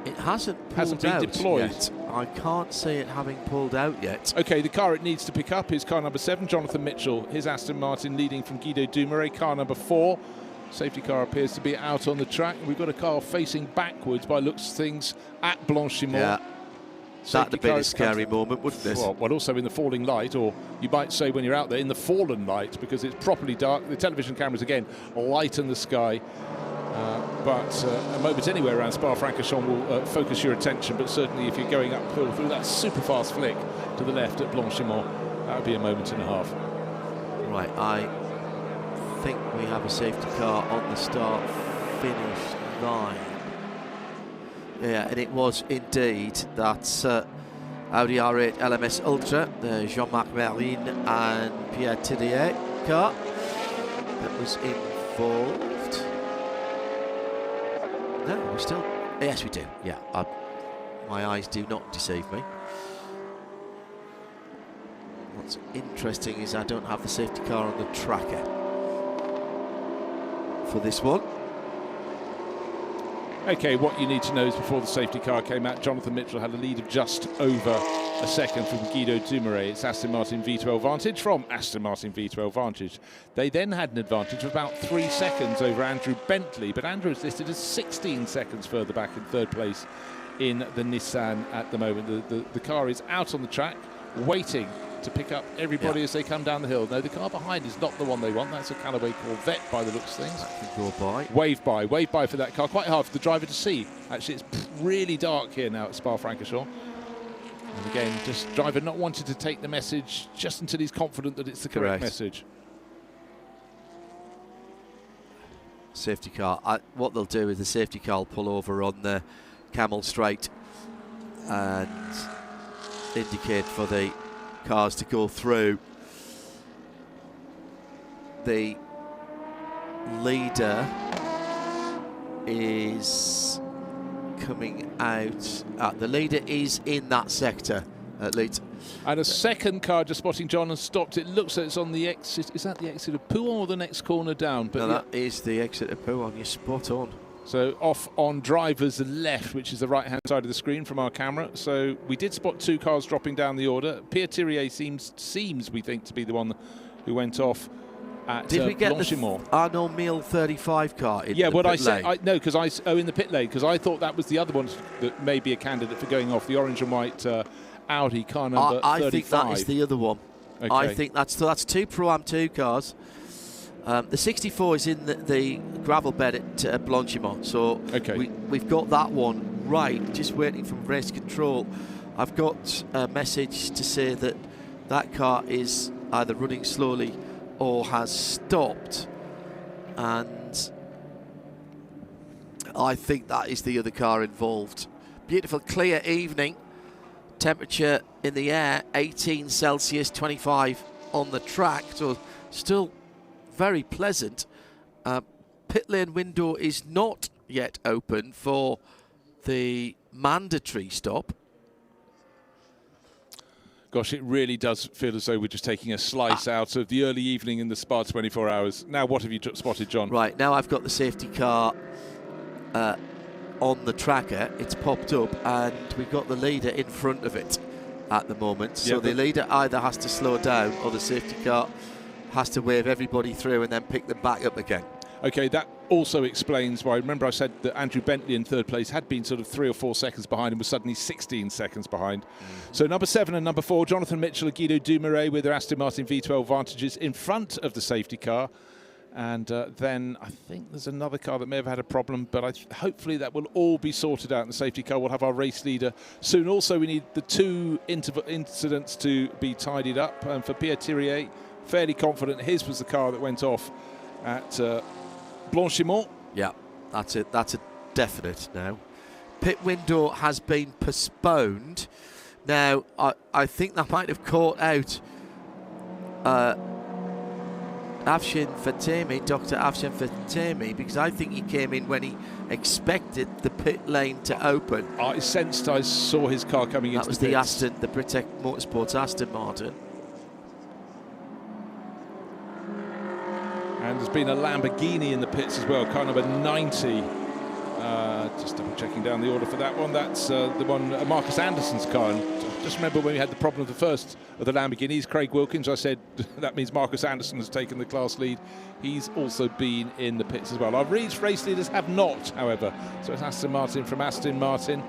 it hasn't been out deployed yet. I can't see it having pulled out yet. Okay, the car it needs to pick up is car number 7, Jonathan Mitchell. His Aston Martin leading from Guido Dumouriez. Car number 4, safety car appears to be out on the track. We've got a car facing backwards by looks of things at Blanchimont. Yeah, that'd have been a scary moment, wouldn't it? Well, also in the falling light, or you might say when you're out there in the fallen light, because it's properly dark. The television cameras again lighten the sky. But a moment anywhere around Spa-Francorchamps will focus your attention, but certainly if you're going uphill through that super fast flick to the left at Blanchimont, that would be a moment and a half. Right, I think we have a safety car on the start-finish line. Yeah, and it was indeed that Audi R8 LMS Ultra, the Jean-Marc Merlin and Pierre Thidier car that was involved. No, we still... Yes, we do. Yeah, my eyes do not deceive me. What's interesting is I don't have the safety car on the tracker for this one. Okay, what you need to know is before the safety car came out, Jonathan Mitchell had a lead of just over a second from Guido Dumouriez. It's Aston Martin V12 Vantage from Aston Martin V12 Vantage. They then had an advantage of about 3 seconds over Andrew Bentley, but Andrew is listed as 16 seconds further back in third place in the Nissan at the moment. The car is out on the track, waiting to pick up everybody as they come down the hill. No, the car behind is not the one they want. That's a Callaway Corvette by the looks of things. That can go by. Wave by for that car. Quite hard for the driver to see. Actually, it's really dark here now at Spa-Francorchamps. And again, just driver not wanting to take the message just until he's confident that it's the correct message. Safety car. What they'll do is the safety car will pull over on the Camel Straight and indicate for the cars to go through. The leader is coming out. The leader is in that sector at least. And a second car just spotting John and stopped. It looks like it's on the exit. Is that the exit of Pouhon or the next corner down? But no, that is the exit of Pouhon. You're spot on. So off on driver's left, which is the right-hand side of the screen from our camera. So we did spot 2 cars dropping down the order. Pierre Thidier seems, we think, to be the one who went off at Did we get Blanchimont. the Arnaud Mille 35 car in yeah, the what pit I said, lane? no, because in the pit lane, because I thought that was the other one that may be a candidate for going off, the orange and white Audi car number 35. I think that is the other one. Okay. I think that's 2 Pro-Am 2 cars. The 64 is in the gravel bed at Blanchimont, so we've got that one right, just waiting from race control. I've got a message to say that that car is either running slowly or has stopped, and I think that is the other car involved. Beautiful clear evening, temperature in the air 18 Celsius, 25 on the track, so still very pleasant. Pit lane window is not yet open for the mandatory stop. Gosh, it really does feel as though we're just taking a slice out of the early evening in the Spa 24 hours. Now, what have you spotted, John? Right, now I've got the safety car on the tracker. It's popped up, and we've got the leader in front of it at the moment. So the leader either has to slow down, or the safety car has to wave everybody through and then pick them back up again. Okay, that also explains why. Remember I said that Andrew Bentley in third place had been sort of 3 or 4 seconds behind and was suddenly 16 seconds behind. So number 7 and number 4, Jonathan Mitchell and Guido Dumouriez with their Aston Martin V12 Vantages in front of the safety car. And then I think there's another car that may have had a problem, but hopefully that will all be sorted out, and the safety car will have our race leader soon. Also, we need the 2 incidents to be tidied up. And for Pierre Thidier, fairly confident his was the car that went off at Blanchimont. Yeah, that's it. That's a definite now. Pit window has been postponed Now, I think that might have caught out Afshin Fatemi, Dr. Afshin Fatemi, because I think he came in when he expected the pit lane to open. I saw his car coming into that was the pits. Aston, the Paddock Motorsports Aston Martin. And there's been a Lamborghini in the pits as well, car number 90. Just double checking down the order for that one. That's the one, Marcus Anderson's car. And just remember when we had the problem of the first of the Lamborghinis, Craig Wilkins, I said that means Marcus Anderson has taken the class lead. He's also been in the pits as well. Our race leaders have not, however. So it's Aston Martin from Aston Martin,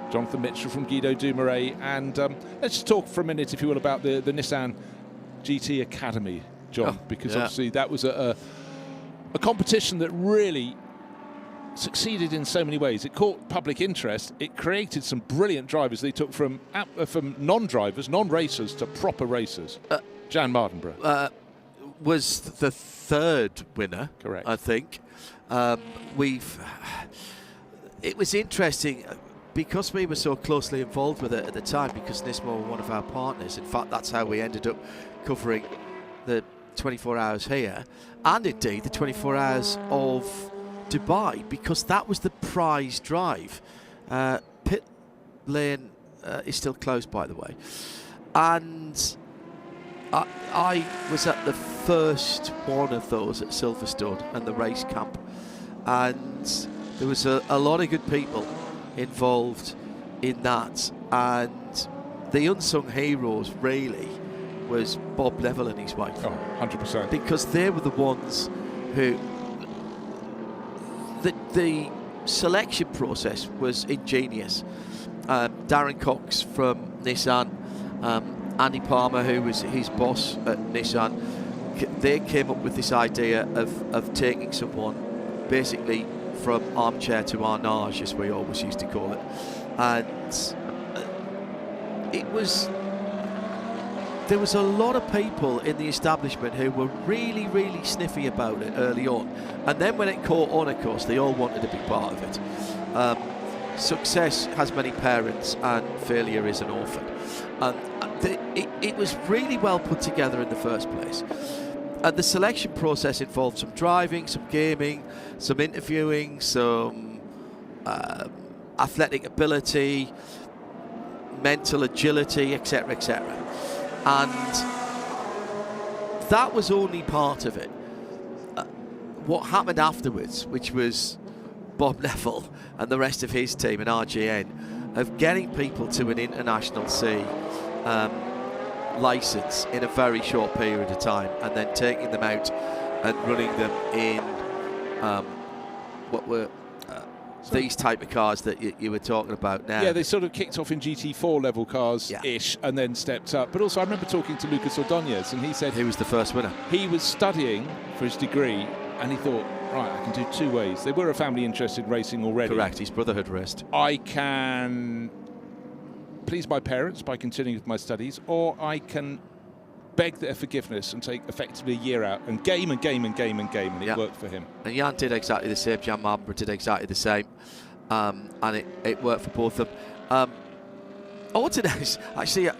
Jonathan Mitchell from Guido Dumoulin. And let's just talk for a minute, if you will, about the Nissan GT Academy, John, because obviously that was a competition that really succeeded in so many ways. It caught public interest. It created some brilliant drivers. They took from non-drivers, non-racers to proper racers. Jan Mardenborough was the third winner, correct? I think. It was interesting because we were so closely involved with it at the time, because Nismo were one of our partners. In fact, that's how we ended up covering the 24 hours here, and indeed the 24 hours of Dubai, because that was the prize drive. Pit lane is still closed, by the way, and I was at the first one of those at Silverstone and the race camp, and there was a lot of good people involved in that, and the unsung heroes really was Bob Neville and his wife. Oh, 100%. Because they were the ones who... The selection process was ingenious. Darren Cox from Nissan, Andy Palmer, who was his boss at Nissan, they came up with this idea of taking someone basically from armchair to arnage, as we always used to call it. And there was a lot of people in the establishment who were really, really sniffy about it early on. And then when it caught on, of course, they all wanted to be part of it. Success has many parents and failure is an orphan. And it was really well put together in the first place. And the selection process involved some driving, some gaming, some interviewing, some athletic ability, mental agility, etc., etc. And that was only part of it. What happened afterwards, which was Bob Neville and the rest of his team and RGN, of getting people to an International C licence in a very short period of time, and then taking them out and running them in what were these type of cars that you were talking about now. Yeah, they sort of kicked off in GT4 level cars-ish, and then stepped up. But also I remember talking to Lucas Ordonez, and he said... He was the first winner. He was studying for his degree, and he thought, right, I can do two ways. They were a family interested in racing already. Correct, his brother had raced. I can please my parents by continuing with my studies, or I can beg their forgiveness and take effectively a year out and game and game and game and game, and it worked for him. And Jan did exactly the same. Jan Mardenborough did exactly the same, and it worked for both of them. Ordonez, actually,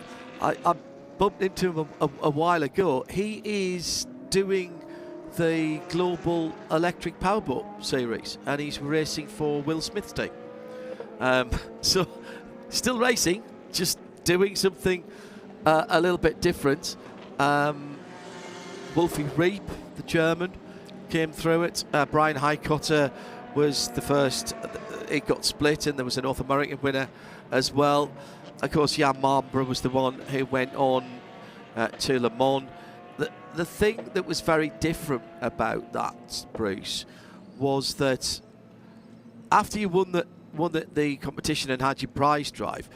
I bumped into him a while ago. He is doing the Global Electric Powerboat Series, and he's racing for Will Smith's team. So, still racing, just doing something a little bit different. Wolfie Reep, the German, came through it. Brian Highcotter was the first. It got split, and there was a North American winner as well. Of course, Jan Mardenborough was the one who went on to Le Mans. The thing that was very different about that, Bruce, was that after you won the competition and had your prize drive,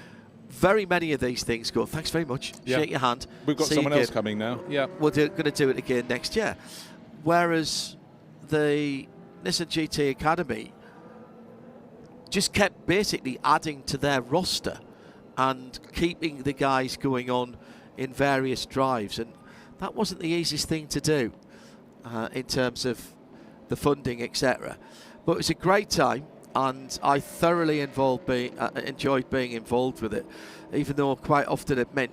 very many of these things go, thanks very much, shake your hand. We've got someone else coming now. Yeah, we're going to do it again next year. Whereas the Nissan GT Academy just kept basically adding to their roster and keeping the guys going on in various drives, and that wasn't the easiest thing to do in terms of the funding, etc. But it was a great time. and I thoroughly enjoyed being involved with it, even though quite often it meant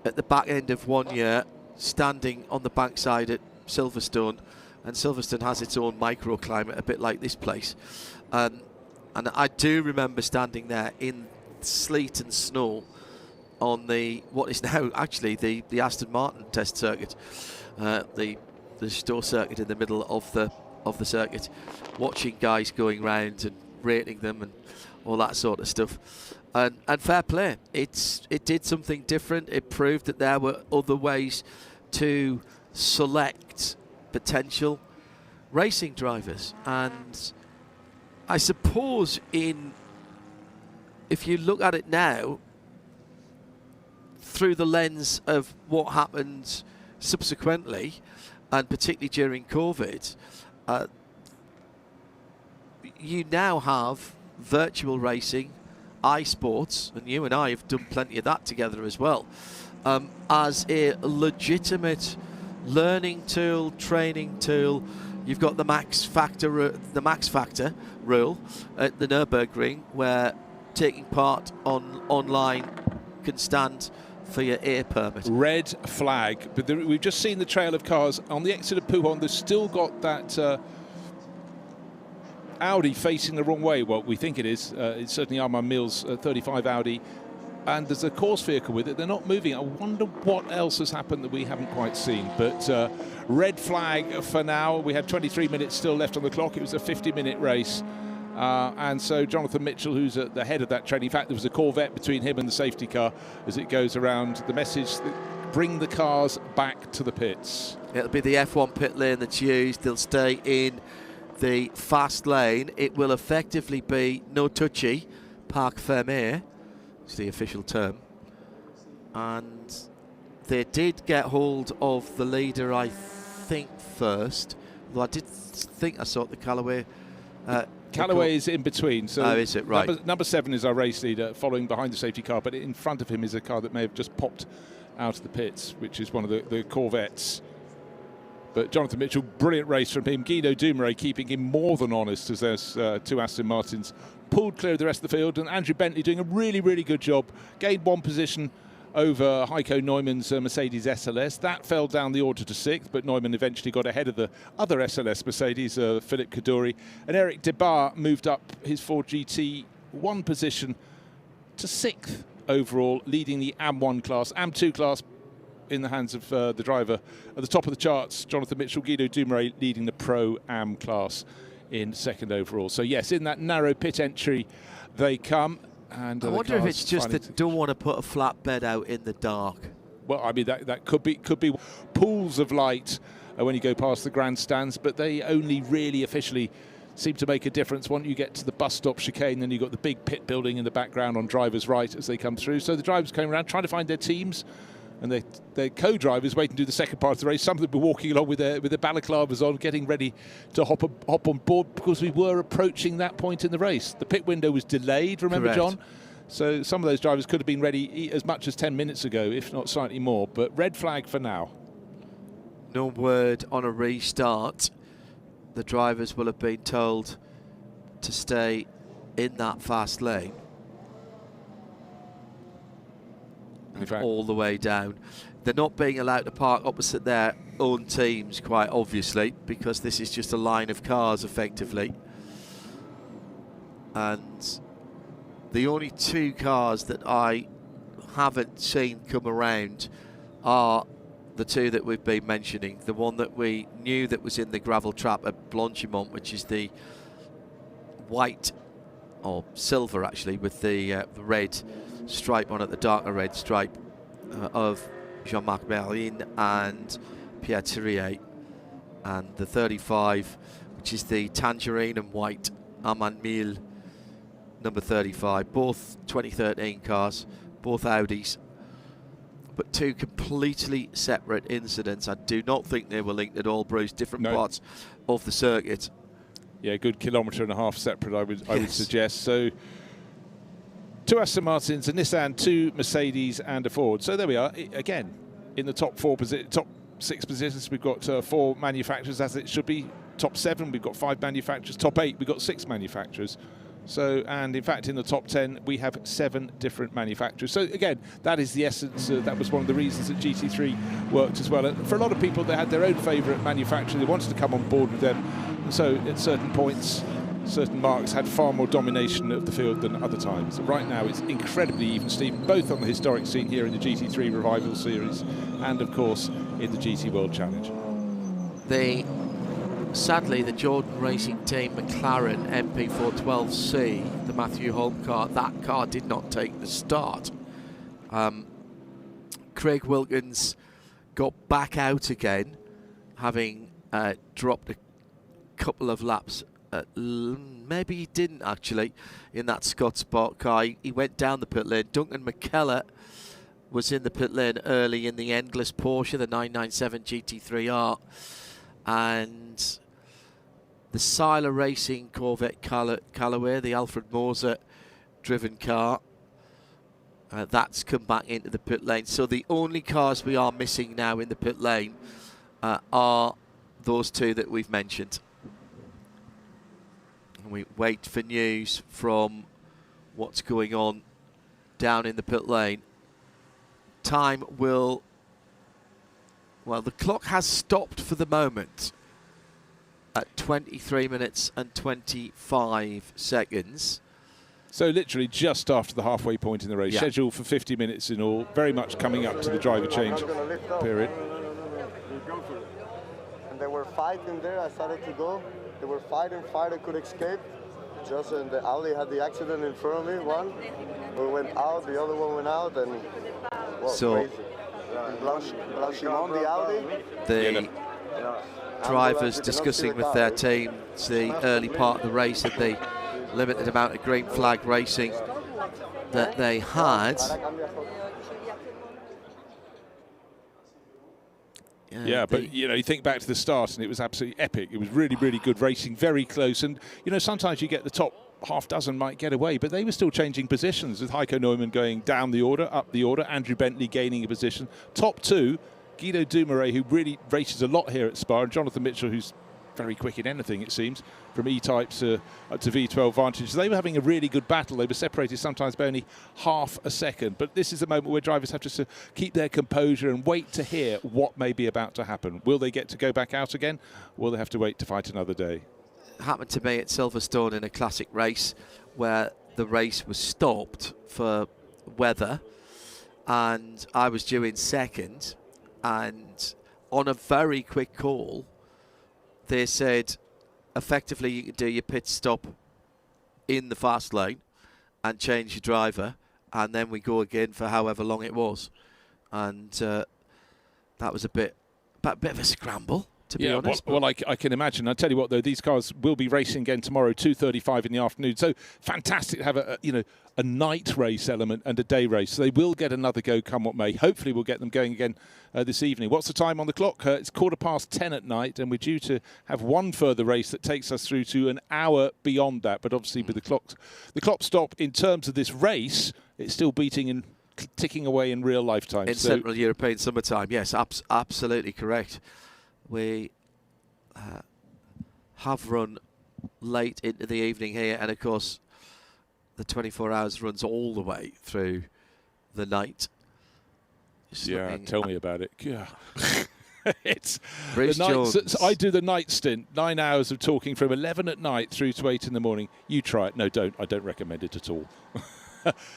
at the back end of one year standing on the bankside at Silverstone, and Silverstone has its own microclimate, a bit like this place. And I do remember standing there in sleet and snow on what is now actually the Aston Martin test circuit, the Stowe circuit in the middle of the circuit, watching guys going round and rating them and all that sort of stuff. And fair play, it did something different. It proved that there were other ways to select potential racing drivers. And I suppose if you look at it now through the lens of what happened subsequently, and particularly during COVID, you now have virtual racing, iSports, and you and I have done plenty of that together as well, as a legitimate learning tool, training tool. You've got the max factor rule at the Nürburgring, where taking part online can stand for your air permit. Red flag, but we've just seen the trail of cars on the exit of Pouhon. They've still got that Audi facing the wrong way. Well, we think it is. It's certainly Armand Mills' 35 Audi, and there's a course vehicle with it. They're not moving. I wonder what else has happened that we haven't quite seen. But red flag for now. We had 23 minutes still left on the clock. It was a 50-minute race. And so Jonathan Mitchell, who's at the head of that train, in fact, there was a Corvette between him and the safety car as it goes around. The message, bring the cars back to the pits. It'll be the F1 pit lane that's used. They'll stay in the fast lane. It will effectively be no touchy, parc fermé, is the official term. And they did get hold of the leader, I think, first. Although I did think I saw the Callaway. Callaway is in between. So is it? Right. Number 7 is our race leader, following behind the safety car, but in front of him is a car that may have just popped out of the pits, which is one of the Corvettes. But Jonathan Mitchell, brilliant race from him. Guido Dumouriez keeping him more than honest, as there's two Aston Martins pulled clear of the rest of the field, and Andrew Bentley doing a really, really good job. Gained one position over Heiko Neumann's Mercedes SLS. That fell down the order to 6th, but Neumann eventually got ahead of the other SLS Mercedes, Philippe Kaddouri. And Eric Debar moved up his Ford GT 1 position to 6th overall, leading the AM1 class. AM2 class in the hands of the driver. At the top of the charts, Jonathan Mitchell, Guido Dumouriez leading the Pro AM class in 2nd overall. So yes, in that narrow pit entry they come. And I wonder if it's just that they don't want to put a flatbed out in the dark. Well, I mean, that could be pools of light when you go past the grandstands, but they only really officially seem to make a difference once you get to the bus stop chicane. Then you've got the big pit building in the background on driver's right as they come through. So the drivers came around trying to find their teams, and their co-drivers waiting to do the second part of the race. Some of them were walking along with their balaclavas on, getting ready to hop on board, because we were approaching that point in the race. The pit window was delayed, remember, Correct. John? So some of those drivers could have been ready as much as 10 minutes ago, if not slightly more. But red flag for now. No word on a restart. The drivers will have been told to stay in that fast lane. In fact, all the way down. They're not being allowed to park opposite their own teams, quite obviously, because this is just a line of cars effectively. And the only 2 cars that I haven't seen come around are the 2 that we've been mentioning. The one that we knew that was in the gravel trap at Blanchimont, which is the white, or silver actually, with the red stripe on it, the darker red stripe of Jean-Marc Merlin and Pierre Thirier, and the 35, which is the tangerine and white Armand Mille number 35, both 2013 cars, both Audis, but 2 completely separate incidents. I do not think they were linked at all, Bruce. Different parts of the circuit. Yeah, good kilometre and a half separate, I would suggest. So 2 Aston Martins, a Nissan, 2 Mercedes, and a Ford. So there we are. Again, in the top 6 positions, we've got 4 manufacturers, as it should be. top 7, we've got 5 manufacturers. Top 8, we've got 6 manufacturers. So, and in fact, in the top 10, we have 7 different manufacturers. So again, that is the essence. That was one of the reasons that GT3 worked as well. And for a lot of people, they had their own favourite manufacturer. They wanted to come on board with them. And so at certain points, certain marques had far more domination of the field than other times. Right now, it's incredibly even, Steve, both on the historic scene here in the GT3 Revival Series and, of course, in the GT World Challenge. Sadly, the Jordan Racing Team McLaren MP412C, the Matthew Holm car, that car did not take the start. Craig Wilkins got back out again, having dropped a couple of laps. Maybe he didn't actually in that Scott Sport car. He went down the pit lane. Duncan McKellar was in the pit lane early in the Endless Porsche, the 997 GT3R. And the Seiler Racing Corvette Callaway, the Alfred Moser driven car, that's come back into the pit lane. So the only cars we are missing now in the pit lane are those 2 that we've mentioned. And we wait for news from what's going on down in the pit lane. Time will... Well, the clock has stopped for the moment at 23 minutes and 25 seconds. So literally just after the halfway point in the race, scheduled for 50 minutes in all, very much coming up to the driver change period. And they were fighting there. I started to go. They were fighting, I could escape. Just in the Audi had the accident in front of me, one. We went out, the other one went out, and well, so crazy. The Audi. The drivers discussing with their teams the early part of the race and the limited amount of green flag racing that they had. Yeah, but you know, you think back to the start and it was absolutely epic. It was really, really good racing, very close. And you know, sometimes you get the top half dozen might get away, but they were still changing positions with Heiko Neumann going down the order, up the order, Andrew Bentley gaining a position. Top 2, Guido Dumoulin, who really races a lot here at Spa, and Jonathan Mitchell, who's very quick in anything, it seems, from E-Type to V12 Vantage. So they were having a really good battle. They were separated sometimes by only half a second. But this is a moment where drivers have to keep their composure and wait to hear what may be about to happen. Will they get to go back out again? Will they have to wait to fight another day? Happened to me at Silverstone in a classic race where the race was stopped for weather and I was due in second, and on a very quick call they said effectively you can do your pit stop in the fast lane and change your driver, and then we go again for however long it was. And that was a bit of a scramble, to be honest. Well, I can imagine. I'll tell you what, though, these cars will be racing again tomorrow, 2:35 in the afternoon. So fantastic to have a night race element and a day race. So they will get another go come what may. Hopefully we'll get them going again this evening. What's the time on the clock? It's 10:15 at night, and we're due to have one further race that takes us through to an hour beyond that. But obviously with the clock stop in terms of this race, it's still beating and ticking away in real lifetime. In Central European summertime, yes, absolutely correct. We have run late into the evening here, and of course the 24 hours runs all the way through the night. Yeah, tell me about it. Yeah. It's Bruce Jones. So I do the night stint, 9 hours of talking from 11 at night through to 8 in the morning. You try it. No, don't. I don't recommend it at all.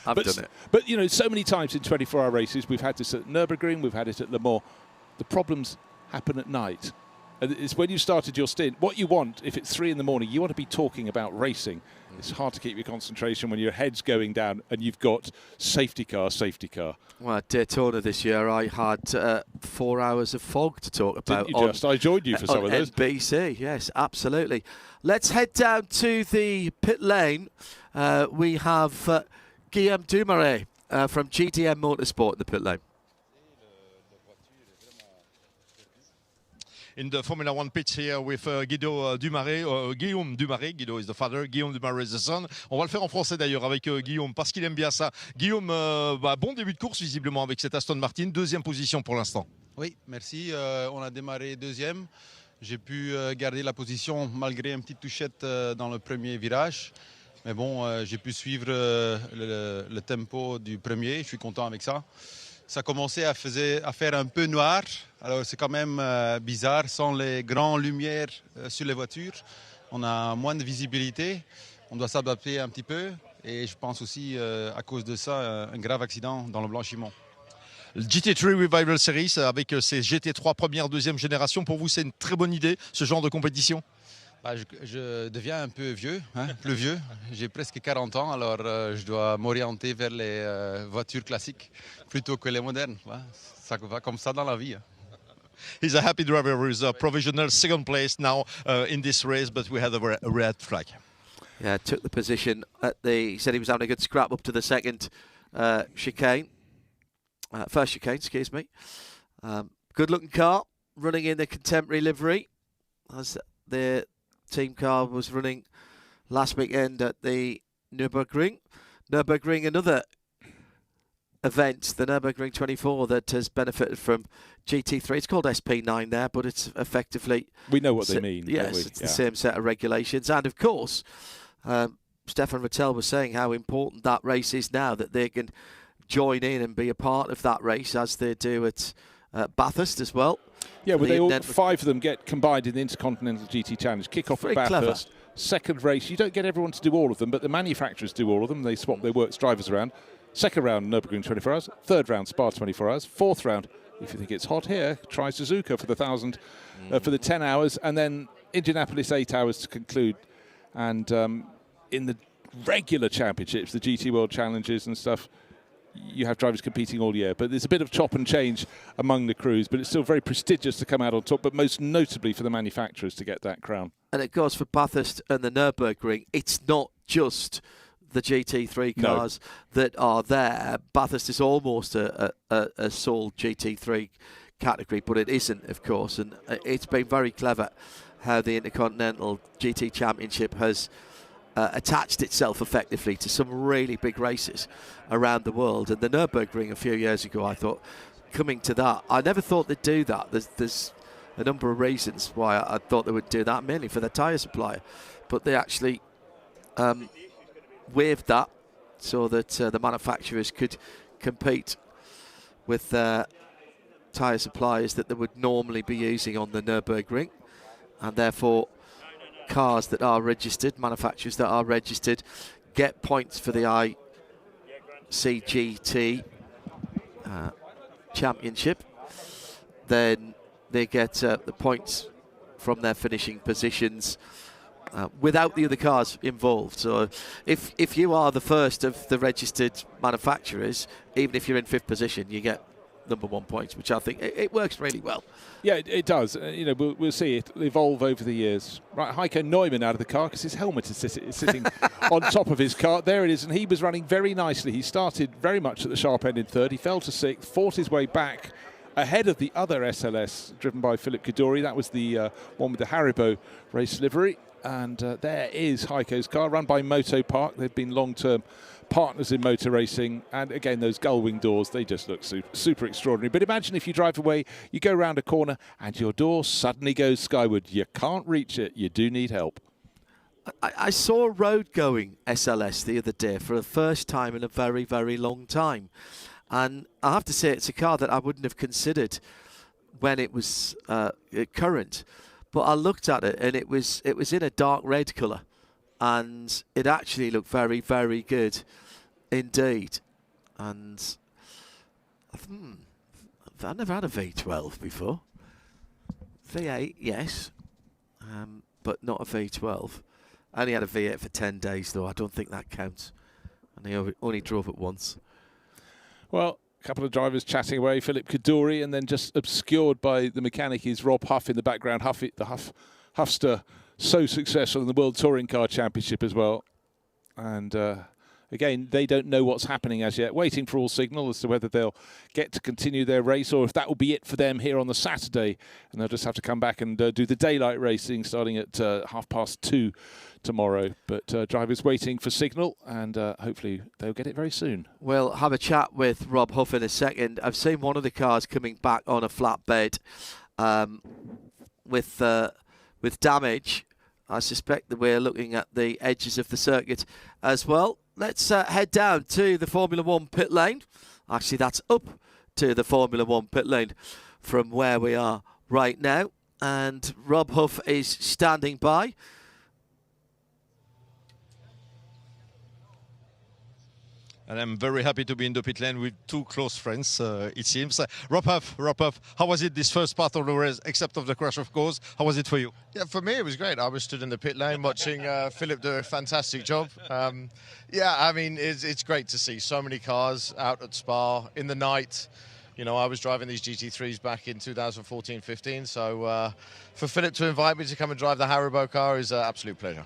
I've done it. But, you know, so many times in 24-hour races, we've had this at Nürburgring, we've had it at Le Mans. The problems happen at night. And it's when you started your stint, what you want, if it's 3 in the morning, you want to be talking about racing. It's hard to keep your concentration when your head's going down and you've got safety car. Well, at Daytona this year, I had 4 hours of fog to talk about. Didn't you just? I joined you for some of those. NBC, yes, absolutely. Let's head down to the pit lane. We have Guillaume Dumoulin from GTM Motorsport in the pit lane. In the Formula One pitch here with Guido Dumoulin, Guillaume Dumoulin. Guido is the father, Guillaume Dumoulin is the son. On va le faire en français d'ailleurs avec Guillaume parce qu'il aime bien ça. Guillaume, bon début de course visiblement avec cette Aston Martin, deuxième position pour l'instant. Oui, merci. On a démarré deuxième. J'ai pu garder la position malgré une petite touchette dans le premier virage. Mais bon, j'ai pu suivre le tempo du premier, je suis content avec ça. Ça commençait à faire un peu noir, alors c'est quand même bizarre, sans les grandes lumières sur les voitures. On a moins de visibilité, on doit s'adapter un petit peu. Et je pense aussi, à cause de ça, un grave accident dans le blanchiment. Le GT3 Revival Series avec ces GT3 première, deuxième génération, pour vous c'est une très bonne idée, ce genre de compétition? Je deviens un peu vieux, plus vieux. J'ai presque 40 ans, alors je dois m'orienter vers les voitures classiques plutôt que les modernes. Ça va comme ça dans la vie. He's a happy driver with a provisional second place now in this race, but we had a red flag. Yeah, took the position at he said he was having a good scrap up to the second chicane. First chicane, excuse me. Good looking car, running in the contemporary livery, as the team car was running last weekend at the Nürburgring. Nürburgring, another event, the Nürburgring 24, that has benefited from GT3. It's called SP9 there, but it's effectively... We know what they mean. Yes, it's the same set of regulations. And of course, Stefan Vettel was saying how important that race is now, that they can join in and be a part of that race as they do at Bathurst as well. Yeah, well, all 5 of them get combined in the Intercontinental GT Challenge. Kick off at Bathurst, second race. You don't get everyone to do all of them, but the manufacturers do all of them. They swap their works drivers around. Second round, Nürburgring 24 hours. Third round, Spa 24 hours. Fourth round, if you think it's hot here, try Suzuka for the 1,000 for the 10 hours. And then Indianapolis 8 hours to conclude. And in the regular championships, the GT World Challenges and stuff, you have drivers competing all year, but there's a bit of chop and change among the crews, but it's still very prestigious to come out on top, but most notably for the manufacturers to get that crown. And it goes for Bathurst and the Nürburgring. It's not just the GT3 cars that are there. Bathurst is almost a sole GT3 category, but it isn't, of course, and it's been very clever how the Intercontinental GT Championship has attached itself effectively to some really big races around the world. And the Nürburgring a few years ago, I thought, coming to that, I never thought they'd do that. There's a number of reasons why I thought they would do that, mainly for the tyre supplier, but they actually waived that so that the manufacturers could compete with tyre suppliers that they would normally be using on the Nürburgring, and therefore cars that are registered, manufacturers that are registered, get points for the ICGT championship. Then they get the points from their finishing positions without the other cars involved. So if you are the first of the registered manufacturers, even if you're in 5th position, you get number 1 points, which I think it works really well. Yeah, it does. You know, we'll see it evolve over the years. Right, Heiko Neumann out of the car because his helmet is sitting on top of his car. There it is, and he was running very nicely. He started very much at the sharp end in 3rd. He fell to 6th, fought his way back ahead of the other SLS driven by Philip Kaddouri. That was the one with the Haribo race livery. And there is Heiko's car, run by Moto Park. They've been long-term partners in motor racing, and again those gull-wing doors, they just look super extraordinary. But imagine if you drive away, you go around a corner and your door suddenly goes skyward. You can't reach it. You do need help. I saw a road-going SLS the other day for the first time in a very, very long time, and I have to say it's a car that I wouldn't have considered when it was current, but I looked at it and it was in a dark red colour, and it actually looked very, very good indeed. And I've never had a V12 before. V8, yes, but not a V12. I only had a V8 for 10 days, though. I don't think that counts. And I only drove it once. Well, a couple of drivers chatting away. Philip Kaddouri, and then just obscured by the mechanic is Rob Huff in the background. Huffster, so successful in the World Touring Car Championship as well. And again, they don't know what's happening as yet. Waiting for all signal as to whether they'll get to continue their race or if that will be it for them here on the Saturday. And they'll just have to come back and do the daylight racing starting at 2:30 tomorrow. But drivers waiting for signal, and hopefully they'll get it very soon. We'll have a chat with Rob Huff in a second. I've seen one of the cars coming back on a flatbed. with damage. I suspect that we're looking at the edges of the circuit as well. Let's head down to the Formula 1 pit lane. Actually, that's up to the Formula 1 pit lane from where we are right now. And Rob Huff is standing by. And I'm very happy to be in the pit lane with two close friends, it seems. Rob Huff, how was it this first part of the race, except of the crash, of course? How was it for you? Yeah, for me it was great. I was stood in the pit lane watching Philip do a fantastic job. Yeah, I mean, it's great to see so many cars out at Spa in the night. You know, I was driving these GT3s back in 2014-15, so for Philip to invite me to come and drive the Haribo car is an absolute pleasure.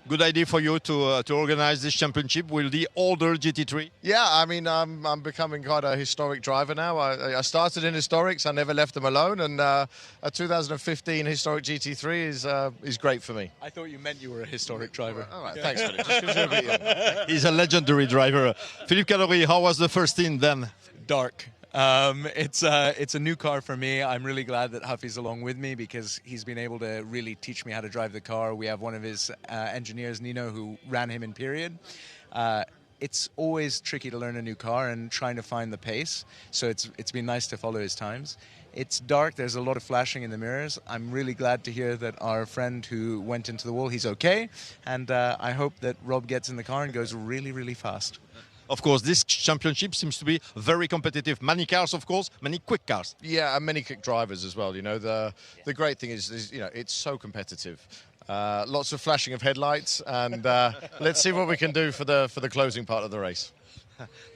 Good idea for you to organize this championship with the older GT3? Yeah, I mean, I'm becoming quite a historic driver now. I started in historics, I never left them alone, and a 2015 historic GT3 is great for me. I thought you meant you were a historic driver. All right, thanks, Philip. Just 'cause you're a bit young. He's a legendary driver. Philippe Calorie, how was the first stint then? Dark. It's a new car for me. I'm really glad that Huffy's along with me because he's been able to really teach me how to drive the car. We have one of his engineers, Nino, who ran him in period. It's always tricky to learn a new car and trying to find the pace. So it's been nice to follow his times. It's dark. There's a lot of flashing in the mirrors. I'm really glad to hear that our friend who went into the wall, he's okay. And I hope that Rob gets in the car and goes really, really fast. Of course, this championship seems to be very competitive. Many cars, of course, many quick cars. Yeah, and many quick drivers as well. You know, the great thing is you know, it's so competitive. Lots of flashing of headlights, and let's see what we can do for the closing part of the race.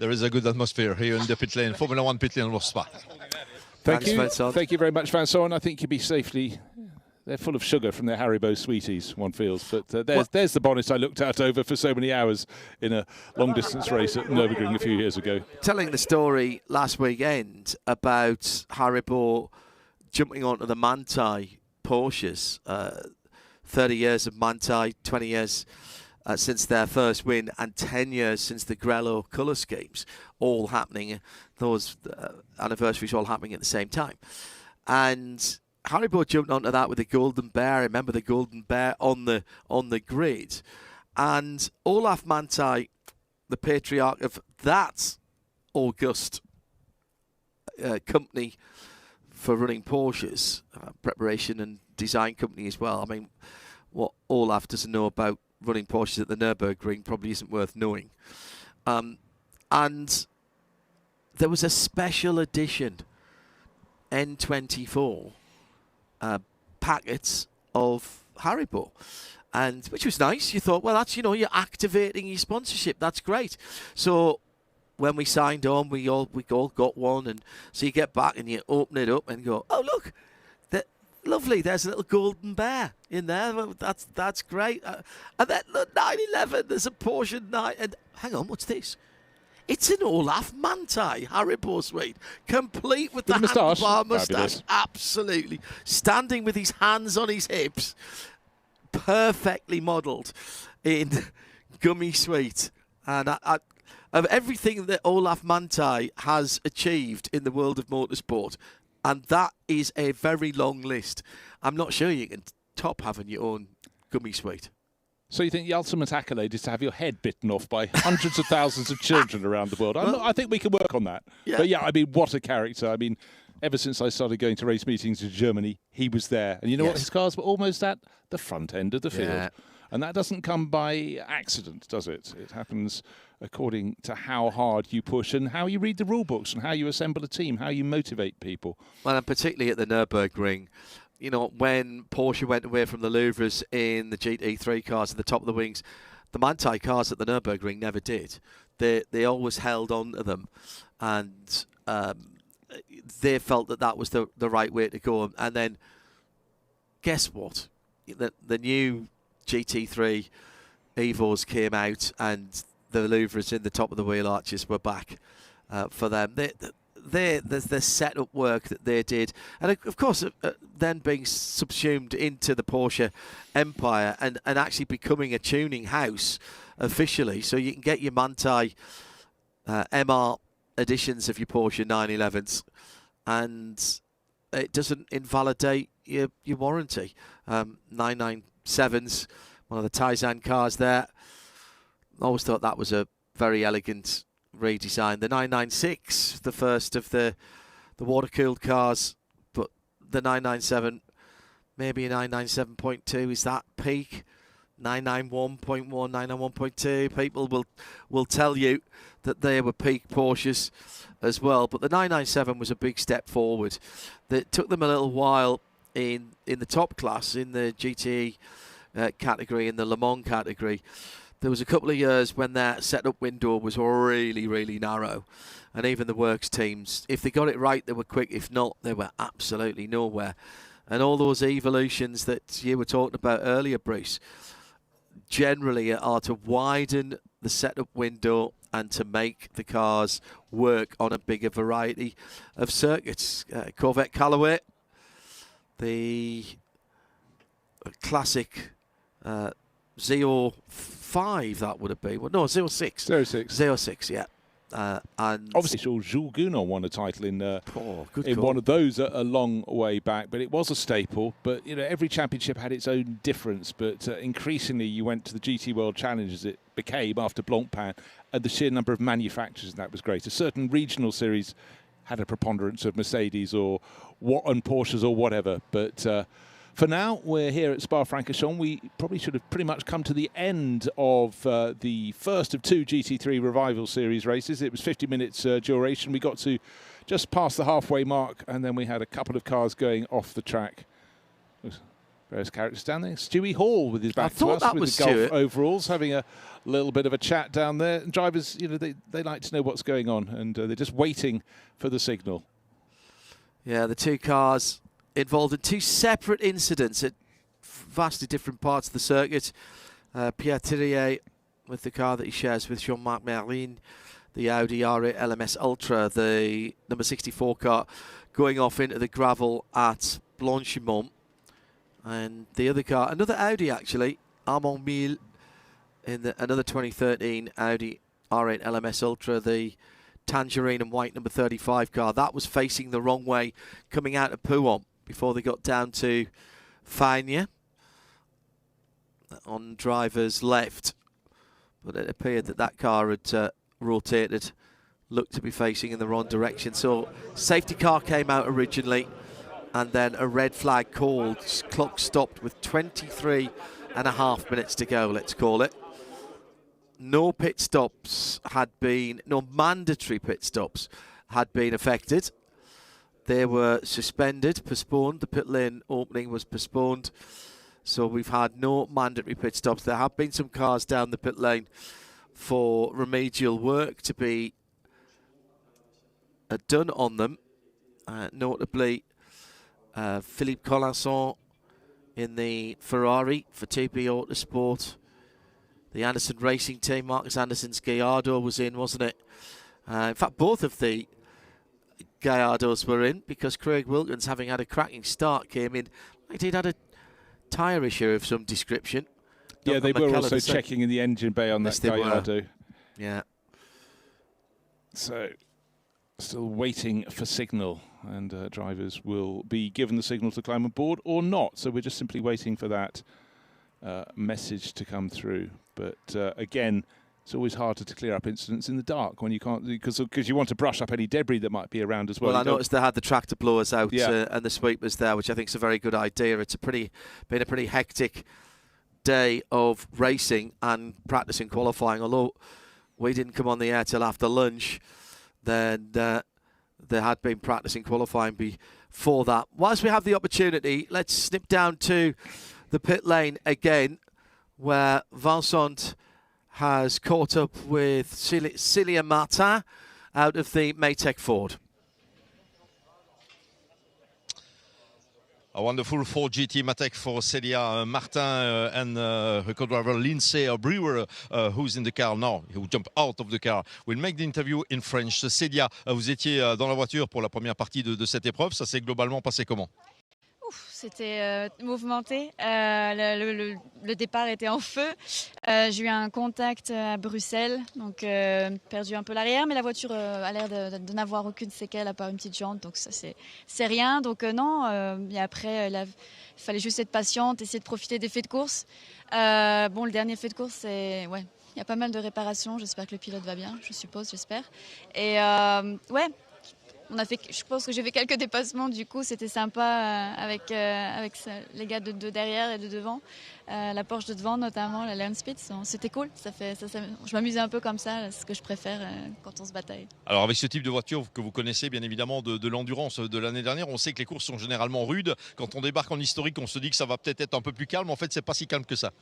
There is a good atmosphere here in the pit lane, Formula 1 pit lane of Spa. Thank you. Vincent. Thank you very much, Vincent. I think you'll be safely... They're full of sugar from their Haribo sweeties, one feels. But there's the bonnet I looked out over for so many hours in a long-distance race at Nürburgring a few years ago. Telling the story last weekend about Haribo jumping onto the Manthey Porsches. 30 years of Manthey, 20 years since their first win, and 10 years since the Grello colour schemes, all happening, those anniversaries all happening at the same time. And Haribo jumped onto that with the Golden Bear. I remember the Golden Bear on the grid. And Olaf Manthey, the patriarch of that august company for running Porsches, preparation and design company as well. I mean, what Olaf doesn't know about running Porsches at the Nürburgring probably isn't worth knowing. And there was a special edition N24 packets of Haribo, and which was nice. You thought, well, that's, you know, you're activating your sponsorship. That's great. So when we signed on, we all got one, and so you get back and you open it up and go, oh look, lovely. There's a little Golden Bear in there. Well, that's great. And then the 911. There's a Porsche 9. And hang on, what's this? It's an Olaf Manthey Haribo suite, complete with the handlebar moustache. Absolutely. Standing with his hands on his hips, perfectly modelled in gummy suite. And of everything that Olaf Manthey has achieved in the world of motorsport, and that is a very long list, I'm not sure you can top having your own gummy suite. So you think the ultimate accolade is to have your head bitten off by hundreds of thousands of children around the world? I think we can work on that. Yeah. But yeah, I mean, what a character. I mean, ever since I started going to race meetings in Germany, he was there. And you know what? His cars were almost at the front end of the field. Yeah. And that doesn't come by accident, does it? It happens according to how hard you push and how you read the rule books and how you assemble a team, how you motivate people. Well, and particularly at the Nürburgring, you know, when Porsche went away from the Louvres in the GT3 cars at the top of the wings, the Manthey cars at the Nürburgring never did. They always held on to them, and they felt that was the right way to go. And then, guess what? The new GT3 Evos came out, and the Louvres in the top of the wheel arches were back for them. The setup work that they did, and of course then being subsumed into the Porsche empire and actually becoming a tuning house officially, so you can get your Manthey MR editions of your Porsche 911s, and it doesn't invalidate your warranty. 997's one of the Tizen cars there. Always thought that was a very elegant redesign. The 996, the first of the water-cooled cars, but the 997, maybe a 997.2 is that peak. 991.1, 991.2. People will tell you that they were peak Porsches as well, but the 997 was a big step forward. It took them a little while in the top class, in the GT category, in the Le Mans category. There was a couple of years when their setup window was really, really narrow, and even the works teams, if they got it right, they were quick. If not, they were absolutely nowhere. And all those evolutions that you were talking about earlier, Bruce, generally are to widen the setup window and to make the cars work on a bigger variety of circuits. Corvette Callaway, the classic Z05, that would have been. Well, no, 06. 06, yeah. And obviously, Jules Gounon won a title in one of those a long way back, but it was a staple. But you know, every championship had its own difference. But increasingly, you went to the GT World Challenge as it became after Blancpain, and the sheer number of manufacturers that was great. A certain regional series had a preponderance of Mercedes or Porsches or whatever, but. For now, we're here at Spa-Francorchamps. We probably should have pretty much come to the end of the first of 2 GT3 Revival Series races. It was 50 minutes duration. We got to just past the halfway mark, and then we had a couple of cars going off the track. Various characters down there. Stewie Hall with his back to us with the Gulf overalls, having a little bit of a chat down there. And drivers, you know, they like to know what's going on, and they're just waiting for the signal. Yeah, the two cars involved in 2 separate incidents at vastly different parts of the circuit. Pierre Thirier with the car that he shares with Jean-Marc Merlin, the Audi R8 LMS Ultra, the number 64 car, going off into the gravel at Blanchimont. And the other car, another Audi actually, Armand Mille, in another 2013 Audi R8 LMS Ultra, the tangerine and white number 35 car. That was facing the wrong way coming out of Pouhon before they got down to Fagnes on driver's left. But it appeared that car had rotated, looked to be facing in the wrong direction. So safety car came out originally, and then a red flag called. Clock stopped with 23.5 minutes to go, let's call it. No pit stops had been, no mandatory pit stops had been affected. They were suspended, postponed. The pit lane opening was postponed. So we've had no mandatory pit stops. There have been some cars down the pit lane for remedial work to be done on them. Notably, Philippe Collinson in the Ferrari for TP Autosport. The Anderson Racing Team, Marcus Anderson's Gallardo was in, wasn't it? In fact, both of the Gallardos were in because Craig Wilkins, having had a cracking start, came in. He'd had a tyre issue of some description. Yeah, they were also checking in the engine bay on that Gallardo. Yeah. So, still waiting for signal, and drivers will be given the signal to climb aboard or not. So we're just simply waiting for that message to come through. But again, it's always harder to clear up incidents in the dark when you can't, because you want to brush up any debris that might be around as well. Well, I noticed they had the tractor blowers out and the sweepers there, which I think is a very good idea. It's been a pretty hectic day of racing and practice and qualifying. Although we didn't come on the air till after lunch, then there had been practice and qualifying before that. Whilst we have the opportunity, let's snip down to the pit lane again, where Vincent has caught up with Célia Martin out of the Maytech Ford. A wonderful 4GT Maytech for Célia Martin and her co-driver Lindsay Brewer, who's in the car now, who jumped out of the car. We'll make the interview in French. Célia, vous étiez dans la voiture pour la première partie de cette épreuve. Ça s'est globalement passé comment? C'était mouvementé. Le départ était en feu. J'ai eu un contact à Bruxelles, donc perdu un peu l'arrière, mais la voiture a l'air de n'avoir aucune séquelle à part une petite jante, donc ça c'est rien. Donc non. Et après, il fallait juste être patiente, essayer de profiter des faits de course. Bon, le dernier fait de course, c'est ouais. Il y a pas mal de réparations. J'espère que le pilote va bien. J'espère. Et ouais. Je pense que j'ai fait quelques dépassements, du coup c'était sympa avec les gars de derrière et de devant, la Porsche de devant notamment, la Land Speed, c'était cool, je m'amusais un peu comme ça, c'est ce que je préfère quand on se bataille. Alors avec ce type de voiture que vous connaissez bien évidemment de l'endurance de l'année dernière, on sait que les courses sont généralement rudes. Quand on débarque en historique, on se dit que ça va peut-être être un peu plus calme, en fait c'est pas si calme que ça.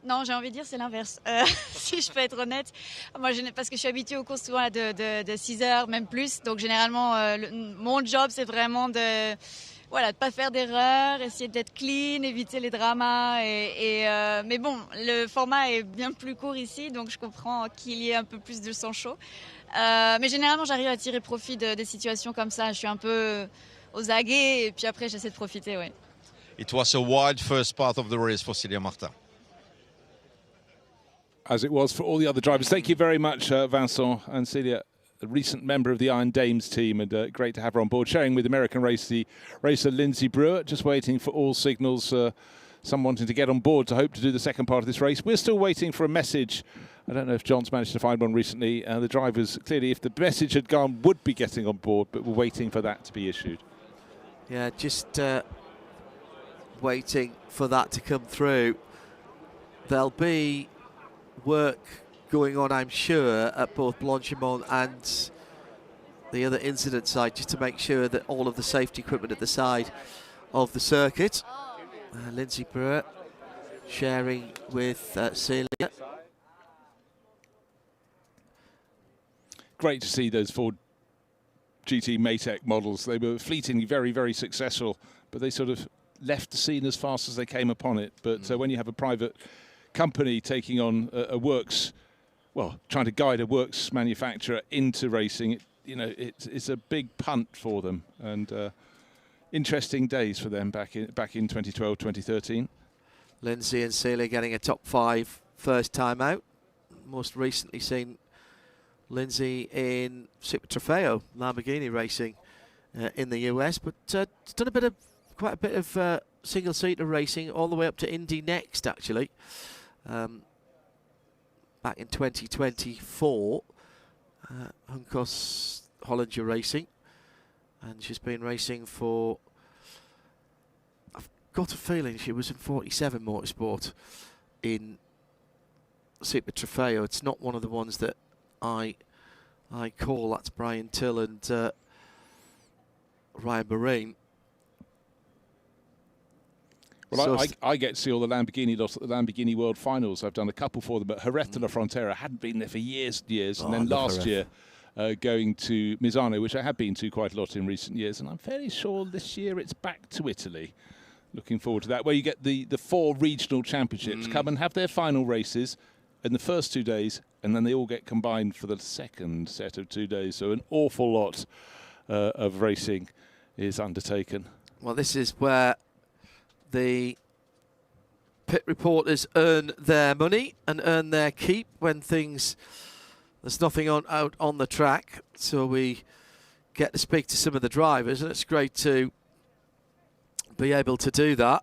Non, j'ai envie de dire c'est l'inverse, si je peux être honnête. Moi, parce que je suis habituée aux courses souvent de 6 heures, même plus. Donc généralement, mon job, c'est vraiment de pas faire d'erreurs, essayer d'être clean, éviter les dramas. Mais bon, le format est bien plus court ici, donc je comprends qu'il y ait un peu plus de sang chaud. Mais généralement, j'arrive à tirer profit des situations comme ça. Je suis un peu aux aguets et puis après, j'essaie de profiter, ouais. It was a wild first part of the race for Célia Martin. As it was for all the other drivers. Thank you very much, Vincent and Celia, a recent member of the Iron Dames team, and great to have her on board, sharing with American racer Lindsay Brewer, just waiting for all signals, some wanting to get on board to hope to do the second part of this race. We're still waiting for a message. I don't know if John's managed to find one recently. The drivers, clearly, if the message had gone, would be getting on board, but we're waiting for that to be issued. Yeah, just waiting for that to come through. There'll be work going on, I'm sure, at both Blanchimont and the other incident site, just to make sure that all of the safety equipment at the side of the circuit. Lindsay Brewer sharing with Celia. Great to see those Ford GT Maytech models. They were fleetingly very, very successful, but they sort of left the scene as fast as they came upon it. But when you have a private company taking on a works, well, trying to guide a works manufacturer into racing, it's a big punt for them, and interesting days for them back in 2012, 2013. Lindsay and Celia getting a top 5 first time out. Most recently seen Lindsay in Super Trofeo Lamborghini racing in the US, but it's done quite a bit of single-seater racing all the way up to Indy next, actually. Back in 2024, Hunkos Hollinger Racing, and she's been racing for, I've got a feeling she was in 47 Motorsport in Super Trofeo. It's not one of the ones that I call. That's Brian Till and Ryan Marine. Well, I get to see all the Lamborghini lots at the Lamborghini World Finals. I've done a couple for them, but Jerez de la Frontera hadn't been there for years and years. And then last year, going to Misano, which I have been to quite a lot in recent years. And I'm fairly sure this year it's back to Italy. Looking forward to that, where you get the 4 regional championships come and have their final races in the first 2 days, and then they all get combined for the second set of 2 days. So an awful lot of racing is undertaken. Well, this is where the pit reporters earn their money and earn their keep when there's nothing out on the track. So we get to speak to some of the drivers, and it's great to be able to do that.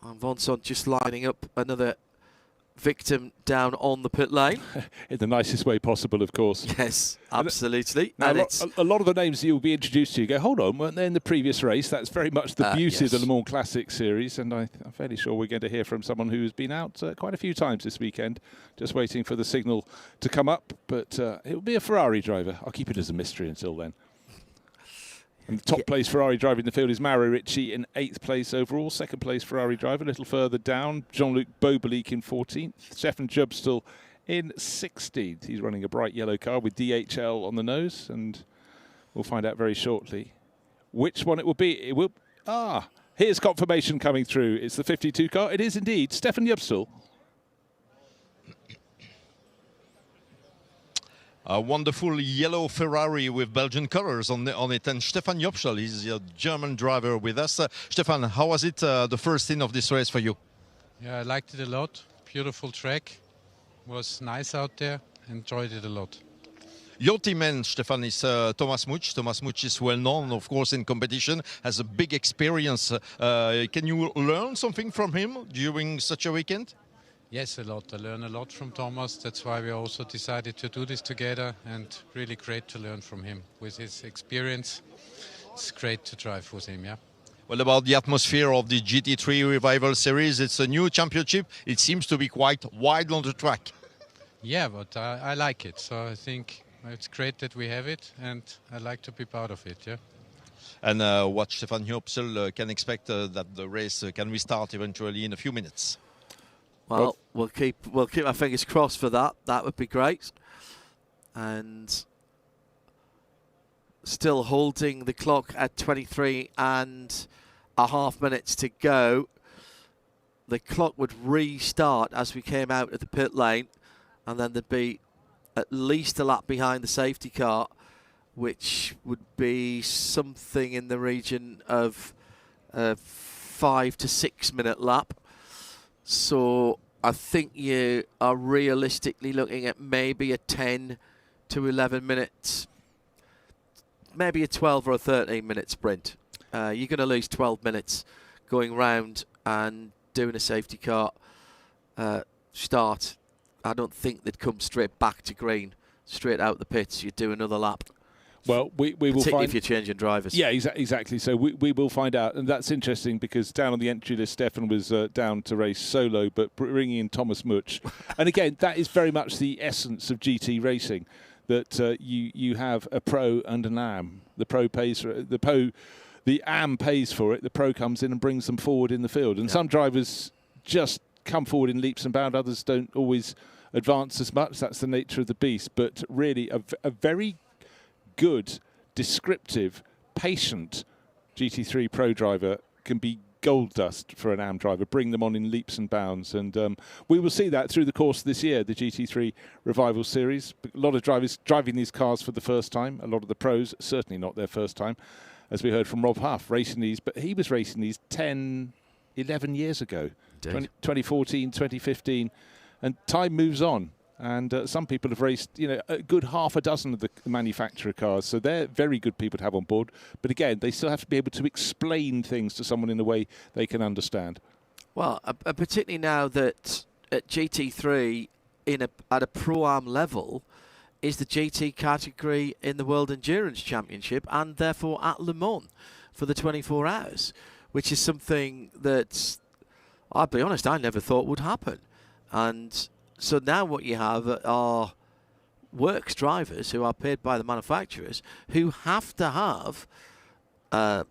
And Vincent just lining up another victim down on the pit lane. In the nicest way possible, of course. Yes, absolutely. Now, And a lot of the names that you'll be introduced to, you go, hold on, weren't they in the previous race? That's very much the beauty of the Le Mans Classic Series, and I'm fairly sure we're going to hear from someone who's been out quite a few times this weekend, just waiting for the signal to come up. But it will be a Ferrari driver. I'll keep it as a mystery until then. And the top place Ferrari driver in the field is Mauro Ricci in 8th place overall. Second place Ferrari driver a little further down, Jean-Luc Beaubelique in 14th. Stefan Jubstel in 16th. He's running a bright yellow car with DHL on the nose, and we'll find out very shortly which one it will be. It will. Here's confirmation coming through. It's the 52 car. It is indeed Stefan Jubstel. A wonderful yellow Ferrari with Belgian colors on it. And Stefan Jopschel is a German driver with us. Stefan, how was it, the first in of this race for you? Yeah, I liked it a lot. Beautiful track. Was nice out there. Enjoyed it a lot. Your teammate, Stefan, is Thomas Much. Thomas Much is well known, of course, in competition, has a big experience. Can you learn something from him during such a weekend? Yes, a lot. I learn a lot from Thomas. That's why we also decided to do this together, and really great to learn from him. With his experience, it's great to drive with him, yeah. Well, about the atmosphere of the GT3 Revival Series, it's a new championship. It seems to be quite wide on the track. Yeah, but I like it. So I think it's great that we have it, and I like to be part of it, yeah. And what Stefan Jopschel can expect that the race can restart eventually in a few minutes. Well, we'll keep our fingers crossed for that. That would be great. And still holding the clock at 23.5 minutes to go. The clock would restart as we came out of the pit lane, and then there'd be at least a lap behind the safety car, which would be something in the region of a 5 to 6 minute lap. So I think you are realistically looking at maybe a 10 to 11 minutes, maybe a 12 or a 13 minute sprint. You're going to lose 12 minutes going round and doing a safety car start. I don't think they'd come straight back to green, straight out the pits. You'd do another lap. Well, we will particularly find if you're changing drivers. Yeah, exactly. So we will find out, and that's interesting because down on the entry list, Stefan was down to race solo, but bringing in Thomas Much, and again, that is very much the essence of GT racing. That you have a pro and an AM. The pro pays for it. The AM pays for it. The pro comes in and brings them forward in the field. And some drivers just come forward in leaps and bounds. Others don't always advance as much. That's the nature of the beast. But really, a very good, descriptive, patient GT3 Pro driver can be gold dust for an AM driver. Bring them on in leaps and bounds. And we will see that through the course of this year, the GT3 Revival Series. A lot of drivers driving these cars for the first time. A lot of the pros, certainly not their first time, as we heard from Rob Huff, racing these. But he was racing these 10, 11 years ago, 2014, 2015. And time moves on. And some people have raced, a good half a dozen of the manufacturer cars. So they're very good people to have on board. But again, they still have to be able to explain things to someone in a way they can understand. Well, particularly now that at GT3, at a Pro-Am level, is the GT category in the World Endurance Championship and therefore at Le Mans for the 24 hours, which is something that, I'll be honest, I never thought would happen. And so now what you have are works drivers who are paid by the manufacturers who have to have a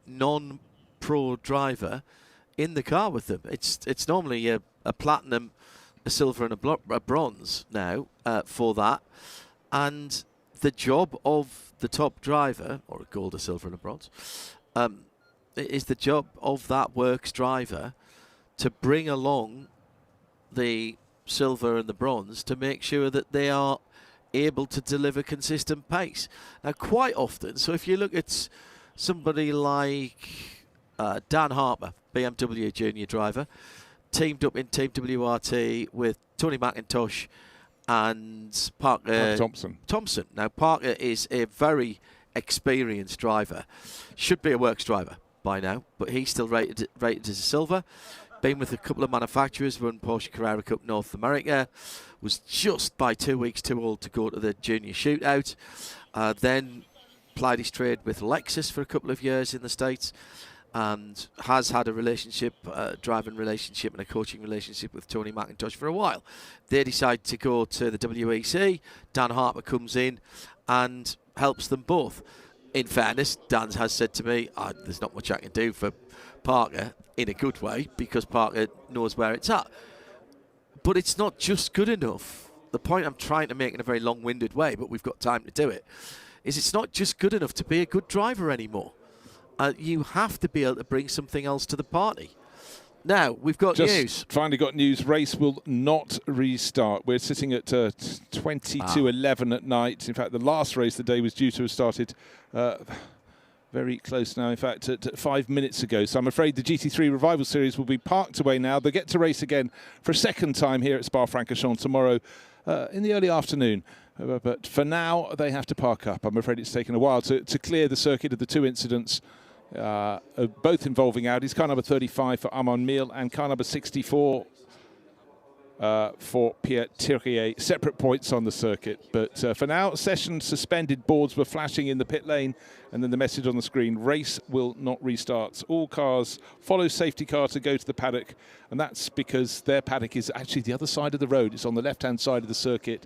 non-pro driver in the car with them. It's normally a platinum, a silver, and a bronze now for that, and the job of the top driver, or a gold, a silver, and a bronze, is the job of that works driver to bring along the silver and the bronze to make sure that they are able to deliver consistent pace. Now, quite often, so if you look at somebody like Dan Harper, BMW junior driver, teamed up in Team WRT with Tony McIntosh and Parker Thompson. Now, Parker is a very experienced driver, should be a works driver by now, but he's still rated as a silver. Been with a couple of manufacturers, run Porsche Carrera Cup North America, was just by 2 weeks too old to go to the junior shootout, then plied his trade with Lexus for a couple of years in the States, and has had a relationship, driving relationship and a coaching relationship with Tony McIntosh for a while. They decide to go to the WEC. Dan Harper comes in and helps them both. In fairness, Dan has said to me, there's not much I can do for Parker in a good way because Parker knows where it's at. But it's not just good enough. The point I'm trying to make in a very long-winded way, but we've got time to do it, is it's not just good enough to be a good driver anymore. You have to be able to bring something else to the party. Now, we've got Just news. finally got news. Race will not restart. We're sitting at 22:11 at night. In fact, the last race of the day was due to have started very close now, in fact, at 5 minutes ago. So I'm afraid the GT3 Revival Series will be parked away now. They get to race again for a second time here at Spa-Francorchamps tomorrow in the early afternoon. But for now, they have to park up. I'm afraid it's taken a while to clear the circuit of the two incidents, both involving Audis. Car number 35 for Armand Miel and car number 64 for Pierre Thirier. Separate points on the circuit. But for now, session suspended. Boards were flashing in the pit lane. And then the message on the screen, race will not restart. All cars follow safety car to go to the paddock. And that's because their paddock is actually the other side of the road. It's on the left-hand side of the circuit.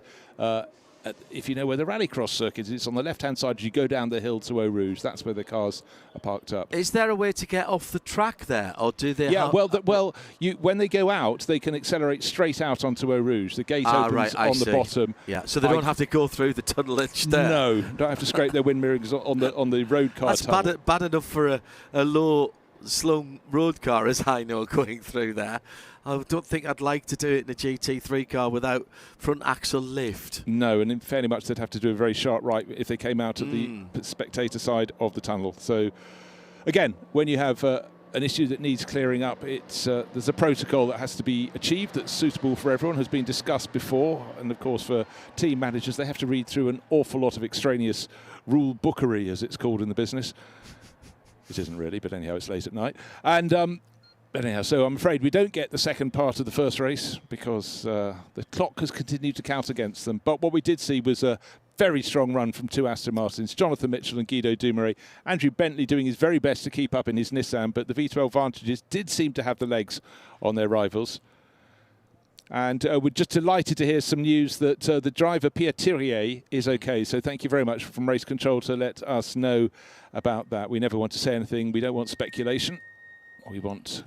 If you know where the rallycross circuit is, it's on the left-hand side as you go down the hill to Eau Rouge. That's where the cars are parked up. Is there a way to get off the track there, or do they? Yeah, when they go out, they can accelerate straight out onto Eau Rouge. The gate opens on the bottom. Yeah, so they don't have to go through the tunnelage there. No, don't have to scrape their wind mirrors on the road car. That's bad enough for a low, slow road car, as I know, going through there. I don't think I'd like to do it in a GT3 car without front axle lift. No, and fairly much they'd have to do a very sharp right if they came out at the spectator side of the tunnel. So, again, when you have an issue that needs clearing up, there's a protocol that has to be achieved that's suitable for everyone, has been discussed before. And, of course, for team managers, they have to read through an awful lot of extraneous rule bookery, as it's called in the business. It isn't really, but anyhow, it's late at night. And anyhow, so I'm afraid we don't get the second part of the first race because the clock has continued to count against them. But what we did see was a very strong run from two Aston Martins, Jonathan Mitchell and Guido Dumouriez. Andrew Bentley doing his very best to keep up in his Nissan, but the V12 Vantages did seem to have the legs on their rivals. And we're just delighted to hear some news that the driver, Pierre Thirier, is okay. So thank you very much from Race Control to let us know about that. We never want to say anything. We don't want speculation. We want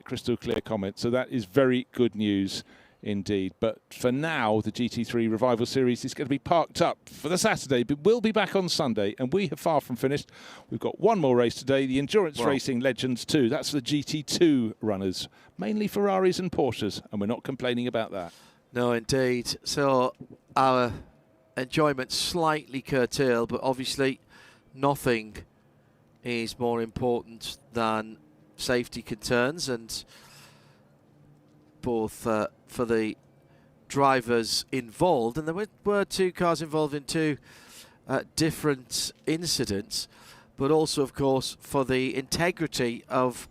crystal clear comments. So that is very good news indeed. But for now, the GT3 Revival Series is going to be parked up for the Saturday, but we'll be back on Sunday, and we are far from finished. We've got one more race today, the Endurance Racing Legends 2. That's for the GT2 runners, mainly Ferraris and Porsches, and we're not complaining about that. No, indeed. So our enjoyment slightly curtailed, but obviously nothing is more important than safety concerns, and both for the drivers involved, and there were two cars involved in two different incidents, but also, of course, for the integrity of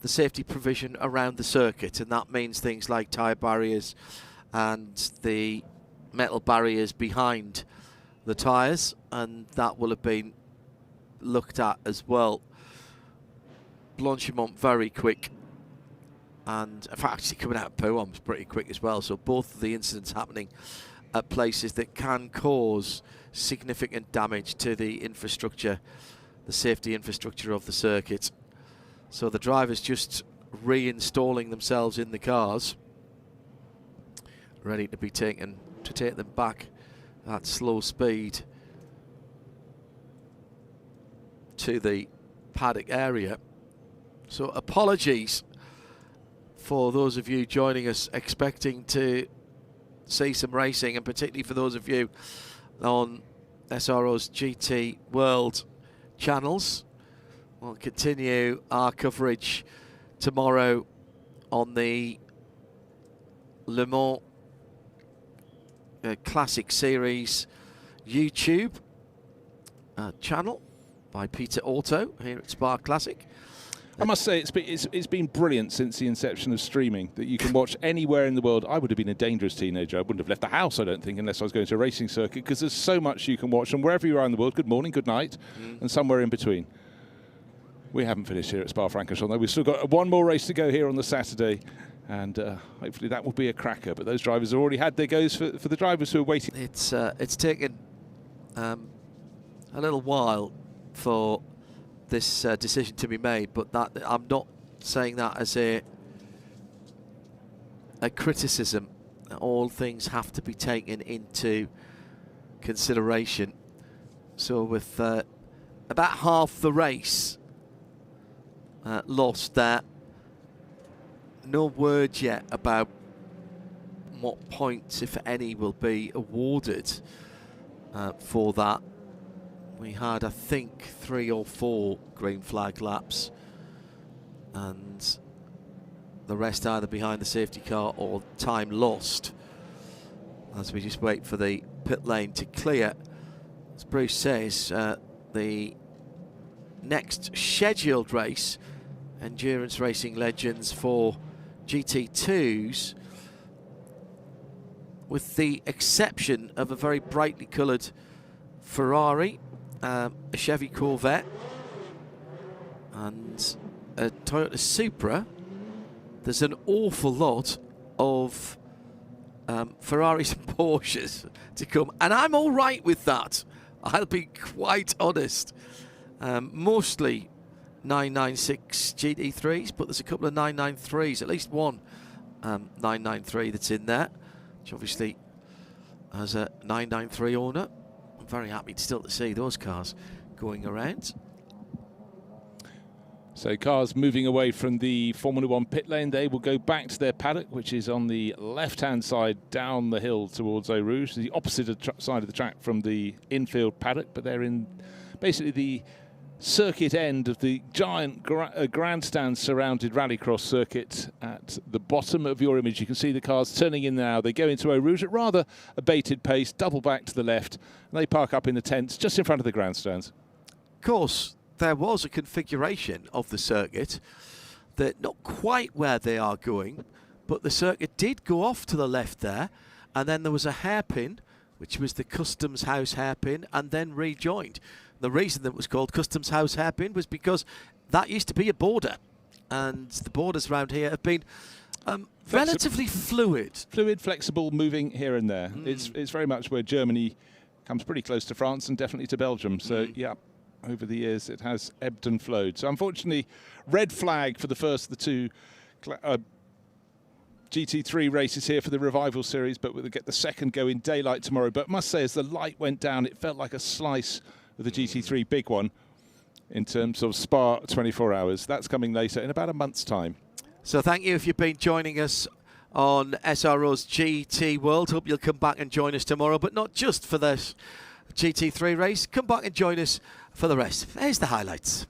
the safety provision around the circuit, and that means things like tyre barriers and the metal barriers behind the tyres, and that will have been looked at as well. Blanchimont very quick, and in fact actually coming out of Pouhon was pretty quick as well, so both of the incidents happening at places that can cause significant damage to the infrastructure, the safety infrastructure of the circuit. So the drivers just reinstalling themselves in the cars, ready to be taken, to take them back at slow speed to the paddock area. So apologies for those of you joining us expecting to see some racing, and particularly for those of you on SRO's GT World channels. We'll continue our coverage tomorrow on the Le Mans Classic Series YouTube channel by Peter Auto here at Spa Classic. I must say, it's been brilliant since the inception of streaming, that you can watch anywhere in the world. I would have been a dangerous teenager. I wouldn't have left the house, I don't think, unless I was going to a racing circuit, because there's so much you can watch. And wherever you are in the world, good morning, good night, and somewhere in between. We haven't finished here at Spa-Francorchamps, though. We've still got one more race to go here on the Saturday, and hopefully that will be a cracker. But those drivers have already had their goes for the drivers who are waiting. It's taken a little while for this decision to be made, but that I'm not saying that as a criticism. All things have to be taken into consideration. So with about half the race lost there, no word yet about what points, if any, will be awarded for that. We had, I think, 3 or 4 green flag laps, and the rest either behind the safety car or time lost, as we just wait for the pit lane to clear. As Bruce says, the next scheduled race, endurance racing legends for GT2s, with the exception of a very brightly coloured Ferrari, a Chevy Corvette, and a Toyota Supra, there's an awful lot of Ferraris and Porsches to come, and I'm all right with that. I'll be quite honest. Mostly 996 GT3s, but there's a couple of 993s, at least one 993 that's in there, which obviously, as a 993 owner, I'm very happy still to see those cars going around. So cars moving away from the Formula 1 pit lane, they will go back to their paddock, which is on the left-hand side down the hill towards Eau Rouge, the opposite side of the track from the infield paddock, but they're in basically the circuit end of the giant grandstand-surrounded rallycross circuit. At the bottom of your image, you can see the cars turning in now. They go into Eau Rouge at rather a bated pace, double back to the left, and they park up in the tents just in front of the grandstands. Of course, there was a configuration of the circuit that not quite where they are going, but the circuit did go off to the left there, and then there was a hairpin, which was the Customs House hairpin, and then rejoined. The reason that it was called Customs House hairpin was because that used to be a border, and the borders around here have been relatively fluid. Fluid, flexible, moving here and there. It's very much where Germany comes pretty close to France and definitely to Belgium. So, yeah, over the years it has ebbed and flowed. So, unfortunately, red flag for the first of the 2 GT3 races here for the Revival Series, but we'll get the second go in daylight tomorrow. But I must say, as the light went down, it felt like a slice of the GT3 big one in terms of Spa 24 hours. That's coming later in about a month's time. So thank you if you've been joining us on SRO's GT World. Hope you'll come back and join us tomorrow, but not just for this GT3 race. Come back and join us for the rest. Here's the highlights.